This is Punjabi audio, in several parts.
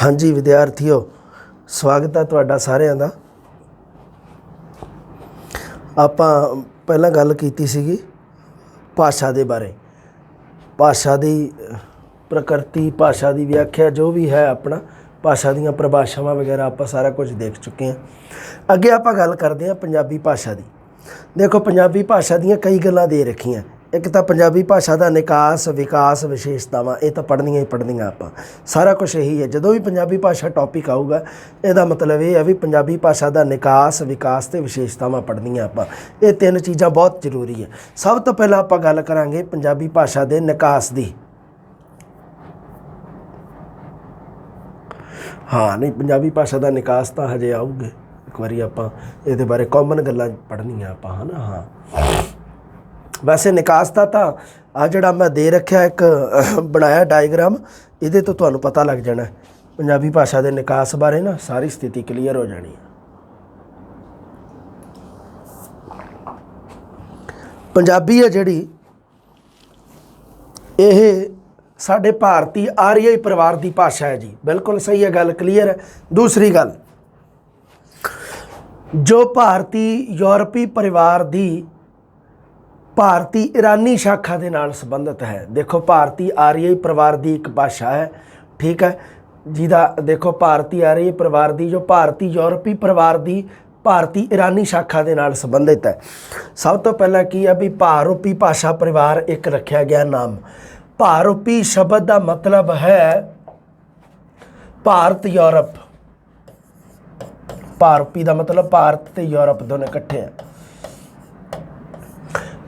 हाँ जी विद्यार्थियों, स्वागत है तुहाडा सारिਆਂ ਦਾ। ਆਪਾਂ ਪਹਿਲਾਂ ਗੱਲ ਕੀਤੀ ਸੀਗੀ ਭਾਸ਼ਾ ਦੇ ਬਾਰੇ। ਭਾਸ਼ਾ ਦੀ ਪ੍ਰਕਿਰਤੀ, ਭਾਸ਼ਾ ਦੀ ਵਿਆਖਿਆ ਜੋ ਵੀ ਹੈ ਆਪਣਾ, ਭਾਸ਼ਾ ਦੀਆਂ ਪਰਿਭਾਸ਼ਾਵਾਂ ਵਗੈਰਾ ਆਪਾਂ ਸਾਰਾ ਕੁਝ ਦੇਖ ਚੁੱਕੇ ਹਾਂ। ਅੱਗੇ ਆਪਾਂ ਗੱਲ ਕਰਦੇ ਹਾਂ ਪੰਜਾਬੀ ਭਾਸ਼ਾ ਦੀ। ਦੇਖੋ ਪੰਜਾਬੀ ਭਾਸ਼ਾ ਦੀਆਂ ਕਈ ਗੱਲਾਂ ਦੇ ਰੱਖੀਆਂ। एक तो पंजाबी भाषा का निकास, विकास, विशेषतावां, ये तो पढ़निया ही पढ़निया आप सारा कुछ यही है। जो भी पंजाबी भाषा टॉपिक आऊगा इसका मतलब ये है भी पंजाबी भाषा का निकास, विकास तो विशेषतावां पढ़निया आप। ये तीन चीज़ां बहुत जरूरी है। सब तो पहला आप गल करांगे पंजाबी भाषा के निकास की। हाँ नहीं, पंजाबी भाषा का निकास तो हजे आऊगे, एक बारी आप ये बारे कॉमन गल्लां पढ़निया आप, है ना। हाँ वैसे निकास का तो आ जड़ा मैं दे रखा एक बनाया डायग्राम, ये तो तुहानू पता लग जाना पंजाबी भाषा के निकास बारे ना, सारी स्थिति क्लीयर हो जानी है। पंजाबी है जिहड़ी ये साडे भारतीय आर्यई परिवार की भाषा है जी, बिल्कुल सही है, गल क्लीयर है। दूसरी गल, जो भारतीय यूरोपी परिवार की भारतीय ईरानी शाखा के नाल संबंधित है। देखो भारतीय आर्यई परिवार की एक भाषा है, ठीक है, जिहदा देखो भारतीय आर्यई परिवार की जो भारतीय यूरोपी परिवार की भारतीय ईरानी शाखा के नाल संबंधित है। सब तो पहला की है भी भारोपी भाषा परिवार एक रखा गया नाम। भारोपी शब्द का मतलब है भारत यूरोप। भारोपी का मतलब भारत ते यूरोप दोनों इकट्ठे हैं।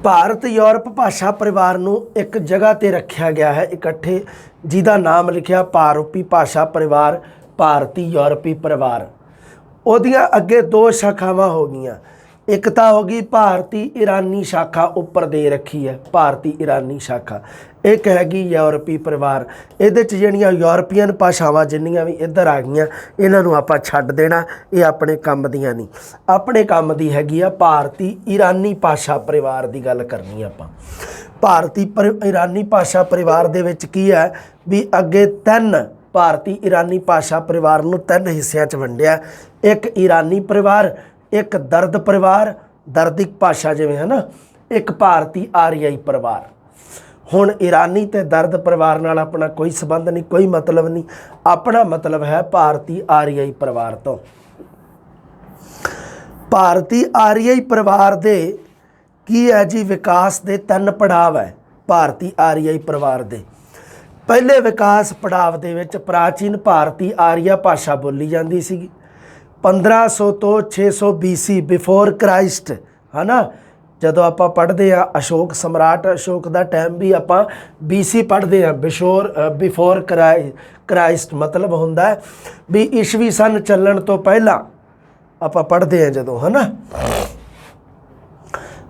भारत यूरोप भाषा परिवार नूं एक जगह ते रखा गया है इकट्ठे, जिहदा नाम लिखिया भारोपी भाषा परिवार, भारतीय यूरोपी परिवार। उहदियां अगे दो शाखावां हो गईयां। एक तो हो गई भारतीय ईरानी शाखा, उपर दे रखी है भारतीय ईरानी शाखा। एक हैगी यूरोपी परिवार। इहदे च जिहड़ियां यूरोपीयन भाषावां जिन्नियां भी इधर आ गईयां, इन्हां नूं आपां छड्ड देना, ये अपने काम दियां नहीं। अपने काम दी हैगी आ भारतीय ईरानी भाषा परिवार की गल करनी आपां। भारतीय ईरानी भाषा परिवार दे विच की है भी अगे तीन भारतीय ईरानी भाषा परिवार नूं तीन हिस्सिਆਂ 'ਚ वंडिया। एक ईरानी परिवार, एक दर्द परिवार, दर्दिक भाषा जिवें है ना, एक भारतीय आर्यई परिवार। हुण ईरानी ते दर्द परिवार नाल अपना कोई संबंध नहीं, कोई मतलब नहीं। अपना मतलब है भारतीय आर्यई परिवार तो। भारतीय आर्यई परिवार दे की है जी विकास दे तीन पड़ाव है। भारतीय आर्यई परिवार दे पहले विकास पड़ाव दे विच प्राचीन भारतीय आर्या भाषा बोली जाती सी। 1500 तो 600 BC बिफोर क्राइस्ट, है ना। जदों आप पढ़ते हैं अशोक सम्राट अशोक का टाइम भी आप BC पढ़ते हैं, बिफोर क्राइस्ट मतलब होंदा है भी ईस्वी सन चलण तो पहला आप पढ़ते हैं जदों, है ना।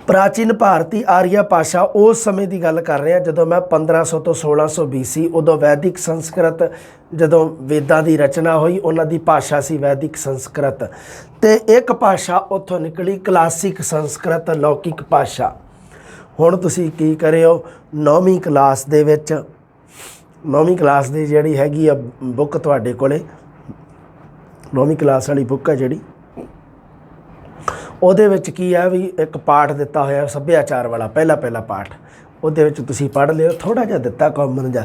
प्राचीन भारतीय आर्या भाषा उस समय की गल कर रहे हैं जदों मैं 1500 तो 1600 BC, उदों वैदिक संस्कृत, जदों वेदां की रचना हुई उन्हां दी भाषा सी वैदिक संस्कृत। ते एक भाषा उत्थों निकली क्लासिक संस्कृत, लौकिक भाषा। हुण तुसीं की करिओ 9वीं क्लास दे विच, 9वीं क्लास दी जिहड़ी हैगी आ बुक तुहाडे कोले, 9वीं क्लास वाली बुक है जिहड़ी, ਉਹਦੇ ਵਿੱਚ ਕੀ ਹੈ ਵੀ एक पाठ दिता होया सभ्याचार वाला, पहला पाठ ਉਹਦੇ ਵਿੱਚ ਤੁਸੀਂ पढ़ लियो। थोड़ा जिहा दिता कॉमन जा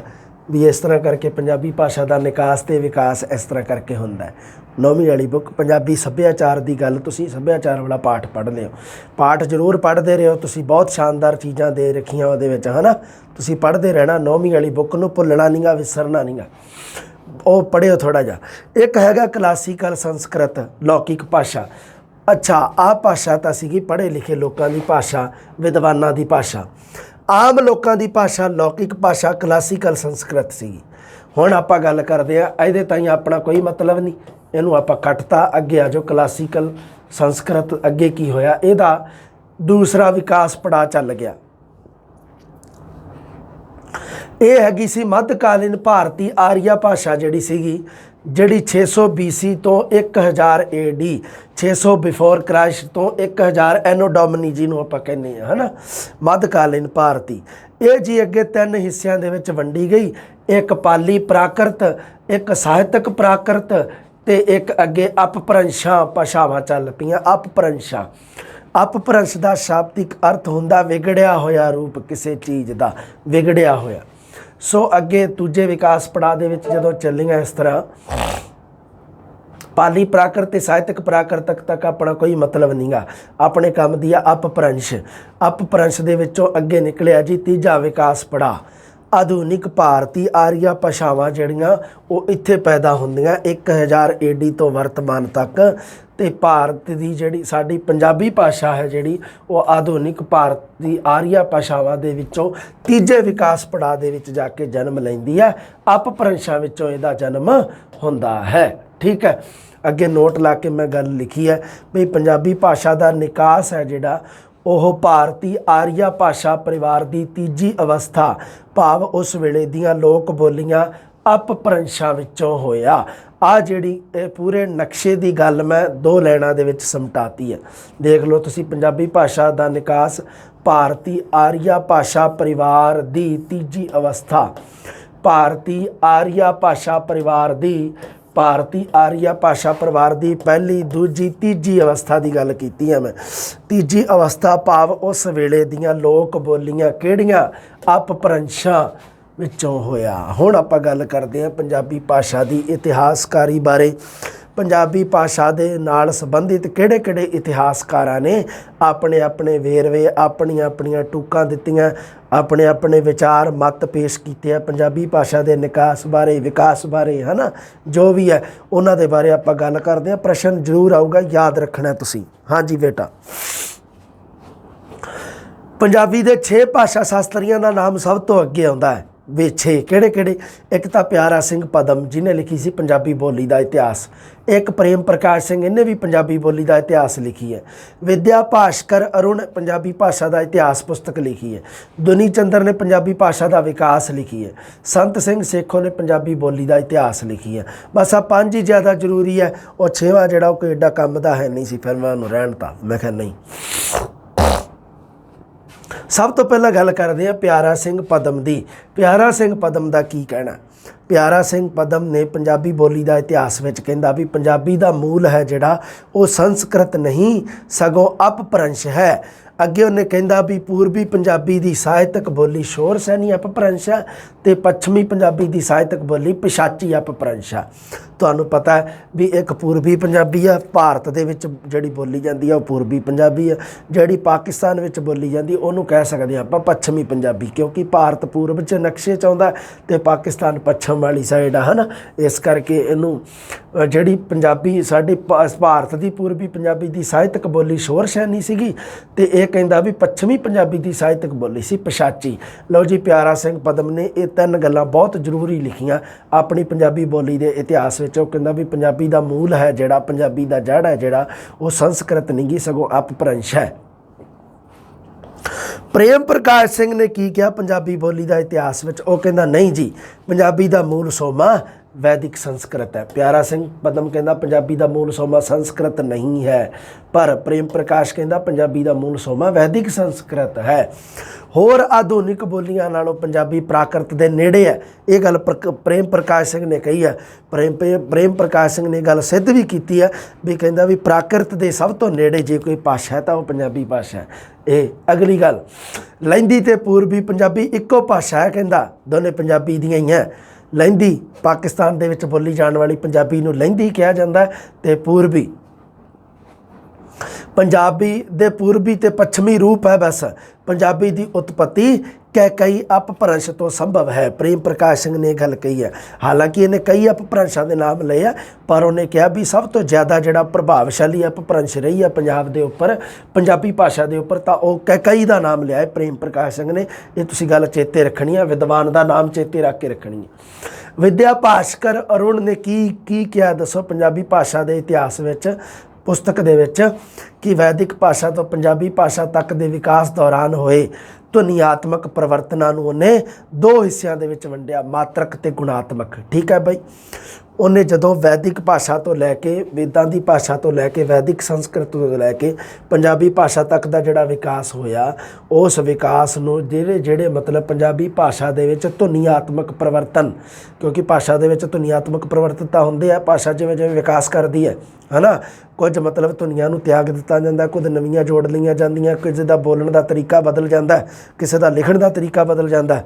भी इस तरह करके पंजाबी भाषा का निकास ते विकास इस तरह करके होंदा है। 9वीं वाली बुक पंजाबी सभ्याचार की गल, तुसीं सभ्याचार वाला पाठ पढ़ लियो। पाठ जरूर पढ़ते रहो, तुसीं बहुत शानदार चीज़ां दे रखियां ਉਹਦੇ ਵਿੱਚ, है ना। तुसीं पढ़ते रहना, 9वीं वाली बुक नूं भुल्लना नहीं गा, विसरना नहीं गा, ਉਹ पढ़ियो थोड़ा जा। एक हैगा क्लासिकल संस्कृत, लौकिक भाषा। अच्छा आ भाषा तो सी पढ़े लिखे लोगों की भाषा, विद्वानां की भाषा। आम लोगों की भाषा लौकिक भाषा, क्लासिकल संस्कृत सी। हुण आपां गल करदे आ, इहदे ताईं अपना कोई मतलब नहीं, इहनूं आपां कटता। अगे आ जो क्लासिकल संस्कृत, अगे की होया, इहदा दूसरा विकास पड़ा चल गया। ये हैगी सी मध्यकालीन भारतीय आर्या भाषा जिहड़ी सीगी, जिहड़ी 600 BC तो 1000 AD, 600 बिफोर क्राइस्ट तो 1000 एनो डोमिनी जिन्हों आप कहने, है ना, मध्यकालीन भारती। ये जी अगे तीन हिस्सों के वंडी गई। एक पाली प्राकृत, एक ਸਾਹਿਤਕ प्राकृत ਤੇ ਇੱਕ ਅੱਗੇ ਅਪਭ੍ਰੰਸ਼ਾਂ ਭਾਸ਼ਾਵਾਂ ਚੱਲ ਪਈਆਂ। ਅਪਭ੍ਰੰਸ਼ਾਂ, ਅਪਭ੍ਰੰਸ਼ ਦਾ ਸ਼ਾਬਦਿਕ ਅਰਥ ਹੁੰਦਾ ਵਿਗੜਿਆ ਹੋਇਆ ਰੂਪ ਕਿਸੇ ਚੀਜ਼ ਦਾ, ਵਿਗੜਿਆ ਹੋਇਆ। ਸੋ ਅੱਗੇ ਦੂਜੇ ਵਿਕਾਸ ਪੜਾਅ ਦੇ ਵਿੱਚ ਜਦੋਂ ਚੱਲੀਆਂ ਇਸ ਤਰ੍ਹਾਂ ਪਾਲੀ ਪ੍ਰਾਕ੍ਰਿਤ ਤੇ ਸਾਹਿਤਕ ਪ੍ਰਾਕ੍ਰਿਤਕ ਤੱਕ ਆਪਣਾ ਕੋਈ ਮਤਲਬ ਨਹੀਂਗਾ, ਆਪਣੇ ਕੰਮ ਦੀ ਆ ਅਪਭ੍ਰੰਸ਼। ਅਪਭ੍ਰੰਸ਼ ਦੇ ਵਿੱਚੋਂ ਅੱਗੇ ਨਿਕਲਿਆ ਜੀ ਤੀਜਾ ਵਿਕਾਸ ਪੜਾਅ ਆਧੁਨਿਕ ਭਾਰਤੀ ਆਰੀਆ ਭਾਸ਼ਾਵਾਂ ਜਿਹੜੀਆਂ ਉਹ ਇੱਥੇ ਪੈਦਾ ਹੁੰਦੀਆਂ 1000 AD ਤੋਂ ਵਰਤਮਾਨ ਤੱਕ। ਤੇ ਭਾਰਤ ਦੀ ਜਿਹੜੀ ਸਾਡੀ ਪੰਜਾਬੀ ਭਾਸ਼ਾ ਹੈ ਜਿਹੜੀ ਉਹ ਆਧੁਨਿਕ ਭਾਰਤੀ ਆਰੀਆ ਭਾਸ਼ਾਵਾਂ ਦੇ ਵਿੱਚੋਂ ਤੀਜੇ ਵਿਕਾਸ ਪੜਾਅ ਦੇ ਵਿੱਚ ਜਾ ਕੇ ਜਨਮ ਲੈਂਦੀ ਹੈ। ਅਪਭ੍ਰੰਸ਼ਾਂ ਵਿੱਚੋਂ ਇਹਦਾ ਜਨਮ ਹੁੰਦਾ ਹੈ। ਠੀਕ ਹੈ, ਅੱਗੇ ਨੋਟ ਲਾ ਕੇ ਮੈਂ ਗੱਲ ਲਿਖੀ ਹੈ ਵੀ ਪੰਜਾਬੀ ਭਾਸ਼ਾ ਦਾ ਨਿਕਾਸ ਹੈ ਜਿਹੜਾ ਉਹ ਭਾਰਤੀ ਆਰੀਆ ਭਾਸ਼ਾ ਪਰਿਵਾਰ ਦੀ ਤੀਜੀ ਅਵਸਥਾ ਭਾਵ ਉਸ ਵੇਲੇ ਦੀਆਂ ਲੋਕ ਬੋਲੀਆਂ ਅਪਭ੍ਰੰਸ਼ਾਂ ਵਿੱਚੋਂ ਹੋਇਆ। ਆ ਜਿਹੜੀ ਇਹ ਪੂਰੇ ਨਕਸ਼ੇ ਦੀ ਗੱਲ ਮੈਂ 2 ਲਾਈਨਾਂ ਦੇ ਵਿੱਚ ਸਮਟਾਤੀ ਹੈ। ਦੇਖ ਲਓ ਤੁਸੀਂ, ਪੰਜਾਬੀ ਭਾਸ਼ਾ ਦਾ ਨਿਕਾਸ ਭਾਰਤੀ ਆਰੀਆ ਭਾਸ਼ਾ ਪਰਿਵਾਰ ਦੀ ਤੀਜੀ ਅਵਸਥਾ, ਭਾਰਤੀ ਆਰੀਆ ਭਾਸ਼ਾ ਪਰਿਵਾਰ ਦੀ ਭਾਰਤੀ ਆਰੀਆ ਭਾਸ਼ਾ ਪਰਿਵਾਰ ਦੀ ਪਹਿਲੀ ਦੂਜੀ ਤੀਜੀ ਅਵਸਥਾ ਦੀ ਗੱਲ ਕੀਤੀ ਹੈ ਮੈਂ। ਤੀਜੀ ਅਵਸਥਾ ਭਾਵ ਉਸ ਵੇਲੇ ਦੀਆਂ ਲੋਕ ਬੋਲੀਆਂ ਕਿਹੜੀਆਂ ਅਪਭ੍ਰੰਸ਼ਾਂ ਵਿੱਚੋਂ ਹੋਇਆ। ਹੁਣ ਆਪਾਂ ਗੱਲ ਕਰਦੇ ਹਾਂ ਪੰਜਾਬੀ ਭਾਸ਼ਾ ਦੀ ਇਤਿਹਾਸਕਾਰੀ ਬਾਰੇ। ਪੰਜਾਬੀ ਭਾਸ਼ਾ ਦੇ ਨਾਲ ਸੰਬੰਧਿਤ ਕਿਹੜੇ-ਕਿਹੜੇ ਇਤਿਹਾਸਕਾਰਾਂ ਨੇ ਆਪਣੇ ਆਪਣੇ ਵੇਰਵੇ, ਆਪਣੀਆਂ ਆਪਣੀਆਂ ਟੂਕਾਂ ਦਿੱਤੀਆਂ, ਆਪਣੇ ਆਪਣੇ ਵਿਚਾਰ ਮਤ ਪੇਸ਼ ਕੀਤੇ ਆ ਪੰਜਾਬੀ ਭਾਸ਼ਾ ਦੇ ਨਿਕਾਸ ਬਾਰੇ, ਵਿਕਾਸ ਬਾਰੇ, ਹੈ ਨਾ, ਜੋ ਵੀ ਹੈ ਉਹਨਾਂ ਦੇ ਬਾਰੇ ਆਪਾਂ ਗੱਲ ਕਰਦੇ ਹਾਂ। ਪ੍ਰਸ਼ਨ ਜ਼ਰੂਰ ਆਊਗਾ, ਯਾਦ ਰੱਖਣਾ ਤੁਸੀਂ। ਹਾਂਜੀ ਬੇਟਾ, ਪੰਜਾਬੀ ਦੇ 6 ਭਾਸ਼ਾ ਸ਼ਾਸਤਰੀਆਂ ਦਾ ਨਾਮ ਸਭ ਤੋਂ ਅੱਗੇ ਆਉਂਦਾ ਹੈ। ਵੇ 6 ਕਿਹੜੇ-ਕਿਹੜੇ? ਇੱਕ ਤਾਂ ਪਿਆਰਾ ਸਿੰਘ ਪਦਮ ਜਿਹਨੇ ਲਿਖੀ ਸੀ ਪੰਜਾਬੀ ਬੋਲੀ ਦਾ ਇਤਿਹਾਸ। ਇੱਕ ਪ੍ਰੇਮ ਪ੍ਰਕਾਸ਼ ਸਿੰਘ, ਇਹਨੇ ਵੀ ਪੰਜਾਬੀ ਬੋਲੀ ਦਾ ਇਤਿਹਾਸ ਲਿਖੀ ਹੈ। ਵਿਦਿਆ ਭਾਸਕਰ ਅਰੁਣ ਪੰਜਾਬੀ ਭਾਸ਼ਾ ਦਾ ਇਤਿਹਾਸ ਪੁਸਤਕ ਲਿਖੀ ਹੈ। ਦੁਨੀ ਚੰਦਰ ਨੇ ਪੰਜਾਬੀ ਭਾਸ਼ਾ ਦਾ ਵਿਕਾਸ ਲਿਖੀ ਹੈ। ਸੰਤ ਸਿੰਘ ਸੇਖੋਂ ਨੇ ਪੰਜਾਬੀ ਬੋਲੀ ਦਾ ਇਤਿਹਾਸ ਲਿਖੀ ਹੈ। ਬਸ ਆ 5 ਹੀ ਜ਼ਿਆਦਾ ਜ਼ਰੂਰੀ ਹੈ। ਉਹ 6ਵਾਂ ਜਿਹੜਾ ਉਹ ਕੋਈ ਏਡਾ ਕੰਮ ਦਾ ਹੈ ਨਹੀਂ ਸੀ, ਫਿਰ ਮੈਂ ਉਹਨੂੰ ਰਹਿਣ ਤਾ, ਮੈਂ ਕਿਹਾ ਨਹੀਂ। ਸਭ ਤੋਂ ਪਹਿਲਾਂ ਗੱਲ ਕਰਦੇ ਹਾਂ ਪਿਆਰਾ ਸਿੰਘ ਪਦਮ ਦੀ। ਪਿਆਰਾ ਸਿੰਘ ਪਦਮ ਦਾ ਕੀ ਕਹਿਣਾ? ਪਿਆਰਾ ਸਿੰਘ ਪਦਮ ਨੇ ਪੰਜਾਬੀ ਬੋਲੀ ਦਾ ਇਤਿਹਾਸ ਵਿੱਚ ਕਹਿੰਦਾ ਵੀ ਪੰਜਾਬੀ ਦਾ ਮੂਲ ਹੈ ਜਿਹੜਾ ਉਹ ਸੰਸਕ੍ਰਿਤ ਨਹੀਂ ਸਗੋਂ ਅਪਭ੍ਰੰਸ਼ ਹੈ। ਅੱਗੇ ਉਹਨੇ ਕਹਿੰਦਾ ਵੀ ਪੂਰਬੀ ਪੰਜਾਬੀ ਦੀ ਸਾਹਿਤਕ ਬੋਲੀ ਸ਼ੋਰ ਸੈਣੀ ਅਪਭ੍ਰੰਸ਼ ਹੈ ਤੇ ਪੱਛਮੀ ਪੰਜਾਬੀ ਦੀ ਸਾਹਿਤਕ ਬੋਲੀ ਪਿਸ਼ਾਚੀ ਅਪਭ੍ਰੰਸ਼ ਹੈ। ਤੁਹਾਨੂੰ ਪਤਾ ਹੈ ਵੀ ਇੱਕ ਪੂਰਬੀ ਪੰਜਾਬੀ ਆ, ਭਾਰਤ ਦੇ ਵਿੱਚ ਜਿਹੜੀ ਬੋਲੀ ਜਾਂਦੀ ਆ ਉਹ ਪੂਰਬੀ ਪੰਜਾਬੀ ਆ, ਜਿਹੜੀ ਪਾਕਿਸਤਾਨ ਵਿੱਚ ਬੋਲੀ ਜਾਂਦੀ ਉਹਨੂੰ ਕਹਿ ਸਕਦੇ ਹਾਂ ਆਪਾਂ ਪੱਛਮੀ ਪੰਜਾਬੀ, ਕਿਉਂਕਿ ਭਾਰਤ ਪੂਰਬ 'ਚ ਨਕਸ਼ੇ 'ਚ ਆਉਂਦਾ ਅਤੇ ਪਾਕਿਸਤਾਨ ਪੱਛਮ ਵਾਲੀ ਸਾਈਡ ਆ, ਹੈ ਨਾ। ਇਸ ਕਰਕੇ ਇਹਨੂੰ ਜਿਹੜੀ ਪੰਜਾਬੀ ਸਾਡੀ ਭਾਰਤ ਦੀ ਪੂਰਬੀ ਪੰਜਾਬੀ ਦੀ ਸਾਹਿਤਕ ਬੋਲੀ ਸ਼ੋਰ ਸੈਣੀ ਸੀਗੀ ਅਤੇ ਇਹ ਕਹਿੰਦਾ ਵੀ ਪੱਛਮੀ ਪੰਜਾਬੀ ਦੀ ਸਾਹਿਤਕ ਬੋਲੀ ਸੀ ਪਿਸ਼ਾਚੀ। ਲਓ ਜੀ, ਪਿਆਰਾ ਸਿੰਘ ਪਦਮ ਨੇ ਇਹ 3 ਗੱਲਾਂ ਬਹੁਤ ਜ਼ਰੂਰੀ ਲਿਖੀਆਂ ਆਪਣੀ ਪੰਜਾਬੀ ਬੋਲੀ ਦੇ ਇਤਿਹਾਸ ਵਿੱਚ। ਉਹ ਕਹਿੰਦਾ ਵੀ ਪੰਜਾਬੀ ਦਾ ਮੂਲ ਹੈ ਜਿਹੜਾ, ਪੰਜਾਬੀ ਦਾ ਜੜ ਹੈ ਜਿਹੜਾ ਉਹ ਸੰਸਕ੍ਰਿਤ ਨਹੀਂ ਗੀ ਸਗੋਂ ਅਪਭ੍ਰੰਸ਼ ਹੈ। ਪ੍ਰੇਮ ਪ੍ਰਕਾਸ਼ ਸਿੰਘ ਨੇ ਕੀ ਕਿਹਾ ਪੰਜਾਬੀ ਬੋਲੀ ਦਾ ਇਤਿਹਾਸ ਵਿੱਚ? ਉਹ ਕਹਿੰਦਾ ਨਹੀਂ ਜੀ, ਪੰਜਾਬੀ ਦਾ ਮੂਲ ਸੋਮਾ ਵੈਦਿਕ ਸੰਸਕ੍ਰਿਤ ਹੈ। ਪਿਆਰਾ ਸਿੰਘ ਪਦਮ ਕਹਿੰਦਾ ਪੰਜਾਬੀ ਦਾ ਮੂਲ ਸੋਮਾ ਸੰਸਕ੍ਰਿਤ ਨਹੀਂ ਹੈ, ਪਰ ਪ੍ਰੇਮ ਪ੍ਰਕਾਸ਼ ਕਹਿੰਦਾ ਪੰਜਾਬੀ ਦਾ ਮੂਲ ਸੋਮਾ ਵੈਦਿਕ ਸੰਸਕ੍ਰਿਤ ਹੈ। ਹੋਰ ਆਧੁਨਿਕ ਬੋਲੀਆਂ ਨਾਲੋਂ ਪੰਜਾਬੀ ਪ੍ਰਾਕ੍ਰਿਤ ਦੇ ਨੇੜੇ ਹੈ। ਇਹ ਗੱਲ ਪ੍ਰੇਮ ਪ੍ਰਕਾਸ਼ ਸਿੰਘ ਨੇ ਕਹੀ ਹੈ। ਪ੍ਰੇਮ ਪ੍ਰਕਾਸ਼ ਸਿੰਘ ਨੇ ਗੱਲ ਸਿੱਧ ਵੀ ਕੀਤੀ ਹੈ ਵੀ ਕਹਿੰਦਾ ਵੀ ਪ੍ਰਾਕ੍ਰਿਤ ਦੇ ਸਭ ਤੋਂ ਨੇੜੇ ਜੇ ਕੋਈ ਭਾਸ਼ਾ ਹੈ ਤਾਂ ਉਹ ਪੰਜਾਬੀ ਭਾਸ਼ਾ ਹੈ। ਇਹ ਅਗਲੀ ਗੱਲ, ਲਹਿੰਦੀ ਅਤੇ ਪੂਰਬੀ ਪੰਜਾਬੀ ਇੱਕੋ ਭਾਸ਼ਾ ਹੈ ਕਹਿੰਦਾ, ਦੋਨੇ ਪੰਜਾਬੀ ਦੀਆਂ ਹੀ ਹੈ। ਲਹਿੰਦੀ ਪਾਕਿਸਤਾਨ ਦੇ ਵਿੱਚ ਬੋਲੀ ਜਾਣ ਵਾਲੀ ਪੰਜਾਬੀ ਨੂੰ ਲਹਿੰਦੀ ਕਿਹਾ ਜਾਂਦਾ ਹੈ ਅਤੇ ਪੂਰਬੀ ਪੰਜਾਬੀ ਦੇ ਪੂਰਬੀ ਅਤੇ ਪੱਛਮੀ ਰੂਪ ਹੈ। ਬਸ ਪੰਜਾਬੀ ਦੀ ਉਤਪਤੀ ਕਈ ਅਪਭ੍ਰੰਸ਼ ਤੋਂ ਸੰਭਵ ਹੈ। ਪ੍ਰੇਮ ਪ੍ਰਕਾਸ਼ ਸਿੰਘ ਨੇ ਇਹ ਗੱਲ ਕਹੀ ਹੈ। ਹਾਲਾਂਕਿ ਇਹਨੇ ਕਈ ਅਪਭ੍ਰੰਸ਼ਾਂ ਦੇ ਨਾਮ ਲਏ ਆ, ਪਰ ਉਹਨੇ ਕਿਹਾ ਵੀ ਸਭ ਤੋਂ ਜ਼ਿਆਦਾ ਜਿਹੜਾ ਪ੍ਰਭਾਵਸ਼ਾਲੀ ਅਪਭ੍ਰੰਸ਼ ਰਹੀ ਹੈ ਪੰਜਾਬ ਦੇ ਉੱਪਰ, ਪੰਜਾਬੀ ਭਾਸ਼ਾ ਦੇ ਉੱਪਰ, ਤਾਂ ਉਹ ਕਈ ਦਾ ਨਾਮ ਲਿਆ ਹੈ ਪ੍ਰੇਮ ਪ੍ਰਕਾਸ਼ ਸਿੰਘ ਨੇ। ਇਹ ਤੁਸੀਂ ਗੱਲ ਚੇਤੇ ਰੱਖਣੀ ਹੈ, ਵਿਦਵਾਨ ਦਾ ਨਾਮ ਚੇਤੇ ਰੱਖ ਕੇ ਰੱਖਣੀ ਹੈ। ਵਿਦਿਆ ਭਾਸਕਰ ਅਰੁਣ ਨੇ ਕੀ ਕਿਹਾ ਦੱਸੋ ਪੰਜਾਬੀ ਭਾਸ਼ਾ ਦੇ ਇਤਿਹਾਸ ਵਿੱਚ, ਪੁਸਤਕ ਦੇ ਵਿੱਚ, ਕਿ ਵੈਦਿਕ ਭਾਸ਼ਾ ਤੋਂ ਪੰਜਾਬੀ ਭਾਸ਼ਾ ਤੱਕ ਦੇ ਵਿਕਾਸ ਦੌਰਾਨ ਹੋਏ ਧੁਨੀਆਤਮਕ ਪਰਿਵਰਤਨਾਂ ਨੂੰ ਉਹਨੇ 2 ਹਿੱਸਿਆਂ ਦੇ ਵਿੱਚ ਵੰਡਿਆ, ਮਾਤਰਕ ਅਤੇ ਗੁਣਾਤਮਕ। ਠੀਕ ਹੈ ਬਾਈ, ਉਹਨੇ ਜਦੋਂ ਵੈਦਿਕ ਭਾਸ਼ਾ ਤੋਂ ਲੈ ਕੇ ਵੇਦਾਂ ਦੀ ਭਾਸ਼ਾ ਤੋਂ ਲੈ ਕੇ ਵੈਦਿਕ ਸੰਸਕ੍ਰਿਤ ਤੋਂ ਲੈ ਕੇ ਪੰਜਾਬੀ ਭਾਸ਼ਾ ਤੱਕ ਦਾ ਜਿਹੜਾ ਵਿਕਾਸ ਹੋਇਆ, ਉਸ ਵਿਕਾਸ ਨੂੰ ਜਿਹੜੇ ਮਤਲਬ ਪੰਜਾਬੀ ਭਾਸ਼ਾ ਦੇ ਵਿੱਚ ਧੁਨੀਆਤਮਕ ਪਰਿਵਰਤਨ, ਕਿਉਂਕਿ ਭਾਸ਼ਾ ਦੇ ਵਿੱਚ ਧੁਨੀਆਤਮਕ ਪਰਿਵਰਤਨ ਤਾਂ ਹੁੰਦੇ ਆ, ਭਾਸ਼ਾ ਜਿਵੇਂ ਜਿਵੇਂ ਵਿਕਾਸ ਕਰਦੀ ਹੈ ਨਾ, ਕੁਝ ਮਤਲਬ ਧੁਨੀਆਂ ਨੂੰ ਤਿਆਗ ਦਿੱਤਾ ਜਾਂਦਾ, ਕੁਝ ਨਵੀਆਂ ਜੋੜ ਲਈਆਂ ਜਾਂਦੀਆਂ, ਕਿਸੇ ਦਾ ਬੋਲਣ ਦਾ ਤਰੀਕਾ ਬਦਲ ਜਾਂਦਾ, ਕਿਸੇ ਦਾ ਲਿਖਣ ਦਾ ਤਰੀਕਾ ਬਦਲ ਜਾਂਦਾ।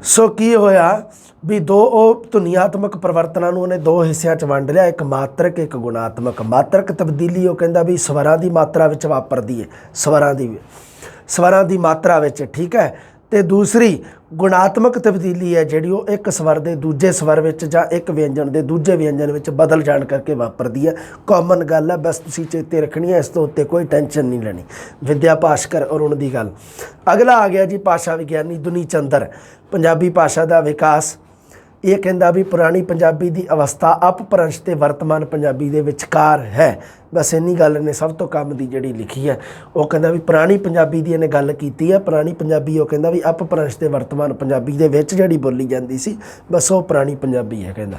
ਸੋ ਕੀ ਹੋਇਆ ਵੀ ਉਹ ਧੁਨੀਆਤਮਕ ਪਰਿਵਰਤਨਾਂ ਨੂੰ ਉਹਨੇ ਦੋ ਹਿੱਸਿਆਂ 'ਚ ਵੰਡ ਲਿਆ, ਇੱਕ ਮਾਤਰਕ, ਇੱਕ ਗੁਣਾਤਮਕ। ਮਾਤਰਕ ਤਬਦੀਲੀ ਉਹ ਕਹਿੰਦਾ ਵੀ ਸਵਰਾਂ ਦੀ ਮਾਤਰਾ ਵਿੱਚ ਵਾਪਰਦੀ ਹੈ, ਸਵਰਾਂ ਦੀ ਮਾਤਰਾ ਵਿੱਚ, ਠੀਕ ਹੈ। ਅਤੇ ਦੂਸਰੀ ਗੁਣਾਤਮਕ ਤਬਦੀਲੀ ਹੈ ਜਿਹੜੀ ਉਹ ਇੱਕ ਸਵਰ ਦੇ ਦੂਜੇ ਸਵਰ ਵਿੱਚ ਜਾਂ ਇੱਕ ਵਿਅੰਜਨ ਦੇ ਦੂਜੇ ਵਿਅੰਜਨ ਵਿੱਚ ਬਦਲ ਜਾਣ ਕਰਕੇ ਵਾਪਰਦੀ ਹੈ। ਕਾਮਨ ਗੱਲ ਹੈ, ਬਸ ਤੁਸੀਂ ਚੇਤੇ ਰੱਖਣੀ ਹੈ, ਇਸ ਤੋਂ ਉੱਤੇ ਕੋਈ ਟੈਨਸ਼ਨ ਨਹੀਂ ਲੈਣੀ। ਵਿਦਿਆ ਭਾਸਕਰ ਅਰੁਣ ਦੀ ਗੱਲ। ਅਗਲਾ ਆ ਗਿਆ ਜੀ ਭਾਸ਼ਾ ਵਿਗਿਆਨੀ ਦੁਨੀ ਚੰਦਰ, ਪੰਜਾਬੀ ਭਾਸ਼ਾ ਦਾ ਵਿਕਾਸ। ਇਹ ਕਹਿੰਦਾ ਵੀ ਪੁਰਾਣੀ ਪੰਜਾਬੀ ਦੀ ਅਵਸਥਾ ਅਪਭ੍ਰੰਸ਼ ਅਤੇ ਵਰਤਮਾਨ ਪੰਜਾਬੀ ਦੇ ਵਿਚਕਾਰ ਹੈ। ਬਸ ਇੰਨੀ ਗੱਲ ਨੇ ਸਭ ਤੋਂ ਕੰਮ ਦੀ ਜਿਹੜੀ ਲਿਖੀ ਹੈ। ਉਹ ਕਹਿੰਦਾ ਵੀ ਪੁਰਾਣੀ ਪੰਜਾਬੀ ਦੀ ਇਹਨੇ ਗੱਲ ਕੀਤੀ ਹੈ। ਪੁਰਾਣੀ ਪੰਜਾਬੀ ਉਹ ਕਹਿੰਦਾ ਵੀ ਅਪਭ੍ਰੰਸ਼ ਅਤੇ ਵਰਤਮਾਨ ਪੰਜਾਬੀ ਦੇ ਵਿੱਚ ਜਿਹੜੀ ਬੋਲੀ ਜਾਂਦੀ ਸੀ, ਬਸ ਉਹ ਪੁਰਾਣੀ ਪੰਜਾਬੀ ਹੈ ਕਹਿੰਦਾ।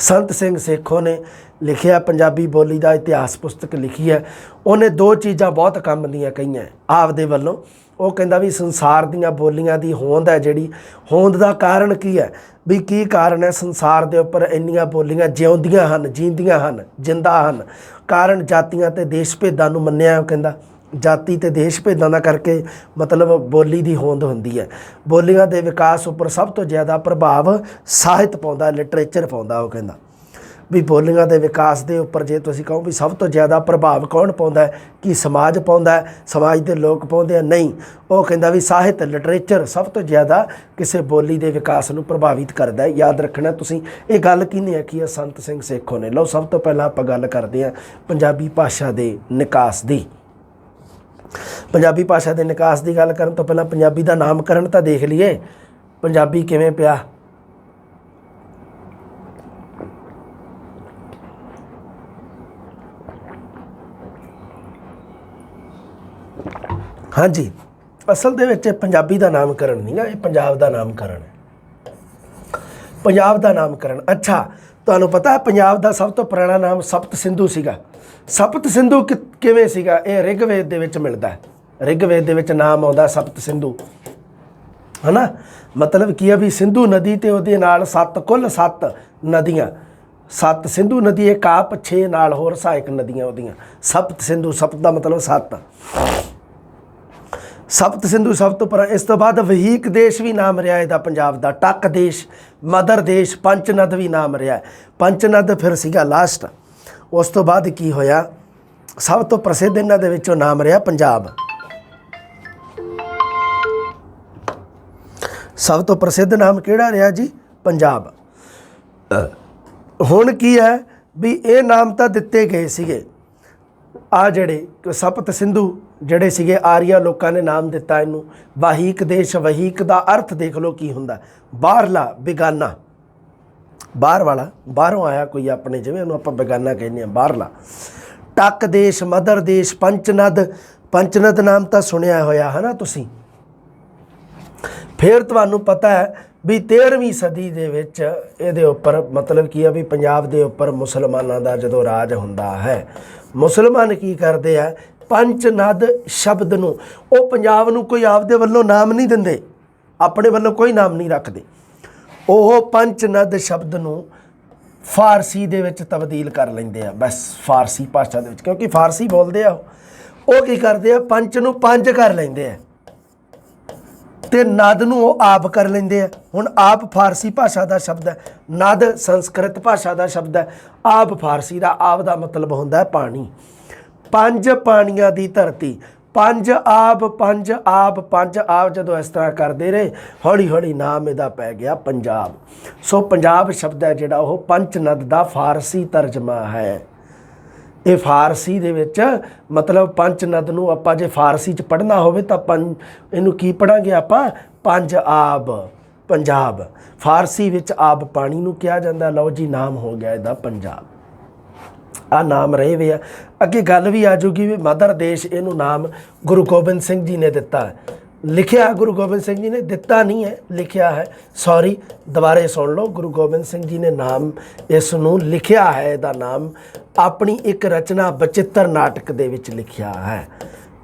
ਸੰਤ ਸਿੰਘ ਸੇਖੋਂ ਨੇ ਲਿਖਿਆ ਪੰਜਾਬੀ ਬੋਲੀ ਦਾ ਇਤਿਹਾਸ ਪੁਸਤਕ ਲਿਖੀ ਹੈ। ਉਹਨੇ ਦੋ ਚੀਜ਼ਾਂ ਬਹੁਤ ਕੰਮ ਦੀਆਂ ਕਹੀਆਂ ਆਪਦੇ ਵੱਲੋਂ। ਉਹ ਕਹਿੰਦਾ ਵੀ ਸੰਸਾਰ ਦੀਆਂ ਬੋਲੀਆਂ ਦੀ ਹੋਂਦ ਹੈ, ਜਿਹੜੀ ਹੋਂਦ ਦਾ ਕਾਰਨ ਕੀ ਹੈ, ਵੀ ਕੀ ਕਾਰਨ ਹੈ ਸੰਸਾਰ ਦੇ ਉੱਪਰ ਇੰਨੀਆਂ ਬੋਲੀਆਂ ਜਿਉਂਦੀਆਂ ਹਨ, ਜੀਂਦੀਆਂ ਹਨ, ਜਿੰਦਾ ਹਨ। ਕਾਰਨ ਜਾਤੀਆਂ ਅਤੇ ਦੇਸ਼ ਭੇਦਾਂ ਨੂੰ ਮੰਨਿਆ। ਉਹ ਕਹਿੰਦਾ ਜਾਤੀ ਅਤੇ ਦੇਸ਼ ਭੇਦਾਂ ਦਾ ਕਰਕੇ ਮਤਲਬ ਬੋਲੀ ਦੀ ਹੋਂਦ ਹੁੰਦੀ ਹੈ। ਬੋਲੀਆਂ ਦੇ ਵਿਕਾਸ ਉੱਪਰ ਸਭ ਤੋਂ ਜ਼ਿਆਦਾ ਪ੍ਰਭਾਵ ਸਾਹਿਤ ਪਾਉਂਦਾ, ਲਿਟਰੇਚਰ ਪਾਉਂਦਾ। ਉਹ ਕਹਿੰਦਾ ਵੀ ਬੋਲੀਆਂ ਦੇ ਵਿਕਾਸ ਦੇ ਉੱਪਰ ਜੇ ਤੁਸੀਂ ਕਹੋ ਵੀ ਸਭ ਤੋਂ ਜ਼ਿਆਦਾ ਪ੍ਰਭਾਵ ਕੌਣ ਪਾਉਂਦਾ ਹੈ, ਕੀ ਸਮਾਜ ਪਾਉਂਦਾ ਹੈ, ਸਮਾਜ ਦੇ ਲੋਕ ਪਾਉਂਦੇ ਆ, ਨਹੀਂ। ਉਹ ਕਹਿੰਦਾ ਵੀ ਸਾਹਿਤ, ਲਿਟਰੇਚਰ ਸਭ ਤੋਂ ਜ਼ਿਆਦਾ ਕਿਸੇ ਬੋਲੀ ਦੇ ਵਿਕਾਸ ਨੂੰ ਪ੍ਰਭਾਵਿਤ ਕਰਦਾ ਹੈ। ਯਾਦ ਰੱਖਣਾ ਤੁਸੀਂ, ਇਹ ਗੱਲ ਕਿਹਨੇ ਆਖੀ ਹੈ? ਸੰਤ ਸਿੰਘ ਸੇਖੋਂ ਨੇ। ਲਓ ਸਭ ਤੋਂ ਪਹਿਲਾਂ ਆਪਾਂ ਗੱਲ ਕਰਦੇ ਹਾਂ ਪੰਜਾਬੀ ਭਾਸ਼ਾ ਦੇ ਨਿਕਾਸ ਦੀ। ਪੰਜਾਬੀ ਭਾਸ਼ਾ ਦੇ ਨਿਕਾਸ ਦੀ ਗੱਲ ਕਰਨ ਤੋਂ ਪਹਿਲਾਂ ਪੰਜਾਬੀ ਦਾ ਨਾਮਕਰਨ ਤਾਂ ਦੇਖ ਲਈਏ, ਪੰਜਾਬੀ ਕਿਵੇਂ ਪਿਆ। ਹਾਂਜੀ, ਅਸਲ ਦੇ ਵਿੱਚ ਪੰਜਾਬੀ ਦਾ ਨਾਮਕਰਨ ਨਹੀਂ ਗਾ, ਇਹ ਪੰਜਾਬ ਦਾ ਨਾਮਕਰਨ ਹੈ। ਪੰਜਾਬ ਦਾ ਨਾਮਕਰਨ। ਅੱਛਾ, ਤੁਹਾਨੂੰ ਪਤਾ ਹੈ ਪੰਜਾਬ ਦਾ ਸਭ ਤੋਂ ਪੁਰਾਣਾ ਨਾਮ ਸਪਤ ਸਿੰਧੂ ਸੀਗਾ। ਸਪਤ ਸਿੰਧੂ ਕਿਵੇਂ ਸੀਗਾ? ਇਹ ਰਿਗਵੇਦ ਦੇ ਵਿੱਚ ਮਿਲਦਾ ਹੈ। ਰਿਗਵੇਦ ਦੇ ਵਿੱਚ ਨਾਮ ਆਉਂਦਾ ਸਪਤ ਸਿੰਧੂ, ਹੈ ਨਾ। ਮਤਲਬ ਕੀ ਹੈ ਵੀ ਸਿੰਧੂ ਨਦੀ ਅਤੇ ਉਹਦੇ ਨਾਲ ਕੁੱਲ 7 ਨਦੀਆਂ, 7 ਸਿੰਧੂ ਨਦੀ ਇੱਕ ਆਪ 6 ਨਾਲ ਹੋਰ ਸਹਾਇਕ ਨਦੀਆਂ ਉਹਦੀਆਂ, ਸਪਤ ਸਿੰਧੂ। ਸਪਤ ਦਾ ਮਤਲਬ 7। ਸਪਤ ਸਿੰਧੂ ਸਭ ਤੋਂ ਪੁਰਾਣਾ। ਇਸ ਤੋਂ ਬਾਅਦ ਵਹੀਕ ਦੇਸ਼ ਵੀ ਨਾਮ ਰਿਹਾ ਇਹਦਾ ਪੰਜਾਬ ਦਾ, ਟੱਕ ਦੇਸ਼, ਮਦਰ ਦੇਸ਼, ਪੰਚਨਦ ਵੀ ਨਾਮ ਰਿਹਾ। ਪੰਚਨਦ ਫਿਰ ਸੀਗਾ ਲਾਸਟ। ਉਸ ਤੋਂ ਬਾਅਦ ਕੀ ਹੋਇਆ? ਸਭ ਤੋਂ ਪ੍ਰਸਿੱਧ ਇਹਨਾਂ ਦੇ ਵਿੱਚੋਂ ਨਾਮ ਰਿਹਾ ਪੰਜਾਬ। ਸਭ ਤੋਂ ਪ੍ਰਸਿੱਧ ਨਾਮ ਕਿਹੜਾ ਰਿਹਾ ਜੀ? ਪੰਜਾਬ। ਹੁਣ ਕੀ ਹੈ ਵੀ ਇਹ ਨਾਮ ਤਾਂ ਦਿੱਤੇ ਗਏ ਸੀਗੇ, ਆ ਜਿਹੜੇ ਸਪਤ ਸਿੰਧੂ ਜਿਹੜੇ ਸੀਗੇ ਆਰੀਆ ਲੋਕਾਂ ਨੇ ਨਾਮ ਦਿੱਤਾ ਇਹਨੂੰ। ਵਾਹੀਕ ਦੇਸ਼, ਵਹੀਕ ਦਾ ਅਰਥ ਦੇਖ ਲਓ ਕੀ ਹੁੰਦਾ, ਬਾਹਰਲਾ, ਬੇਗਾਨਾ, ਬਾਹਰ ਵਾਲਾ, ਬਾਹਰੋਂ ਆਇਆ ਕੋਈ ਆਪਣੇ, ਜਿਵੇਂ ਉਹਨੂੰ ਆਪਾਂ ਬੇਗਾਨਾ ਕਹਿੰਦੇ ਹਾਂ, ਬਾਹਰਲਾ। ਟੱਕ ਦੇਸ਼, ਮਦਰ ਦੇਸ਼, ਪੰਚਨਦ। ਪੰਚਨਦ ਨਾਮ ਤਾਂ ਸੁਣਿਆ ਹੋਇਆ ਹੈ ਨਾ ਤੁਸੀਂ। ਫਿਰ ਤੁਹਾਨੂੰ ਪਤਾ ਹੈ ਵੀ 13ਵੀਂ ਸਦੀ ਦੇ ਵਿੱਚ ਇਹਦੇ ਉੱਪਰ ਮਤਲਬ ਕੀ ਆ ਵੀ ਪੰਜਾਬ ਦੇ ਉੱਪਰ ਮੁਸਲਮਾਨਾਂ ਦਾ ਜਦੋਂ ਰਾਜ ਹੁੰਦਾ ਹੈ, ਮੁਸਲਮਾਨ ਕੀ ਕਰਦੇ ਆ, ਪੰਚਨਦ ਸ਼ਬਦ ਨੂੰ, ਉਹ ਪੰਜਾਬ ਨੂੰ ਕੋਈ ਆਪਦੇ ਵੱਲੋਂ ਨਾਮ ਨਹੀਂ ਦਿੰਦੇ, ਆਪਣੇ ਵੱਲੋਂ ਕੋਈ ਨਾਮ ਨਹੀਂ ਰੱਖਦੇ। ਉਹ ਪੰਚਨਦ ਸ਼ਬਦ ਨੂੰ ਫਾਰਸੀ ਦੇ ਵਿੱਚ ਤਬਦੀਲ ਕਰ ਲੈਂਦੇ ਆ, ਬਸ ਫਾਰਸੀ ਭਾਸ਼ਾ ਦੇ ਵਿੱਚ, ਕਿਉਂਕਿ ਫਾਰਸੀ ਬੋਲਦੇ ਆ ਉਹ ਕੀ ਕਰਦੇ ਆ, ਪੰਚ ਨੂੰ ਪੰਜ ਕਰ ਲੈਂਦੇ ਆ ਅਤੇ ਨਦ ਨੂੰ ਉਹ ਆਪ ਕਰ ਲੈਂਦੇ ਆ। ਹੁਣ ਆਪ ਫਾਰਸੀ ਭਾਸ਼ਾ ਦਾ ਸ਼ਬਦ ਹੈ, ਨਦ ਸੰਸਕ੍ਰਿਤ ਭਾਸ਼ਾ ਦਾ ਸ਼ਬਦ ਹੈ, ਆਪ ਫਾਰਸੀ ਦਾ। ਆਪ ਦਾ ਮਤਲਬ ਹੁੰਦਾ ਹੈ ਪਾਣੀ। ਪੰਜ ਪਾਣੀਆਂ ਦੀ ਧਰਤੀ, ਪੰਜ ਆਬ, ਪੰਜ ਆਬ, ਪੰਜ ਆਬ। ਜਦੋਂ ਇਸ ਤਰ੍ਹਾਂ ਕਰਦੇ ਰਹੇ, ਹੌਲੀ ਹੌਲੀ ਨਾਮ ਇਹਦਾ ਪੈ ਗਿਆ ਪੰਜਾਬ। ਸੋ ਪੰਜਾਬ ਸ਼ਬਦ ਹੈ ਜਿਹੜਾ ਉਹ ਪੰਚਨਦ ਦਾ ਫਾਰਸੀ ਤਰਜਮਾ ਹੈ। ਇਹ ਫਾਰਸੀ ਦੇ ਵਿੱਚ ਮਤਲਬ ਪੰਚਨਦ ਨੂੰ ਆਪਾਂ ਜੇ ਫਾਰਸੀ 'ਚ ਪੜ੍ਹਨਾ ਹੋਵੇ ਤਾਂ ਇਹਨੂੰ ਕੀ ਪੜ੍ਹਾਂਗੇ ਆਪਾਂ? ਪੰਜ ਆਬ, ਪੰਜਾਬ। ਫਾਰਸੀ ਵਿੱਚ ਆਬ ਪਾਣੀ ਨੂੰ ਕਿਹਾ ਜਾਂਦਾ। ਲਓ ਜੀ, ਨਾਮ ਹੋ ਗਿਆ ਇਹਦਾ ਪੰਜਾਬ। ਆਹ ਨਾਮ ਰਹੇ ਵੇ ਆ। ਅੱਗੇ ਗੱਲ ਵੀ ਆ ਜੂਗੀ ਵੀ ਮਦਰ ਦੇਸ਼, ਇਹਨੂੰ ਨਾਮ ਗੁਰੂ ਗੋਬਿੰਦ ਸਿੰਘ ਜੀ ਨੇ ਦਿੱਤਾ। लिखिया गुरु गोबिंद सिंह जी ने, दिता नहीं है, लिखिया है। सॉरी, दोबारे सुन लो, गुरु गोबिंद सिंह जी ने नाम इस नूं लिखिया है, इहदा नाम अपनी एक रचना बचित्र नाटक दे विच लिखिया है।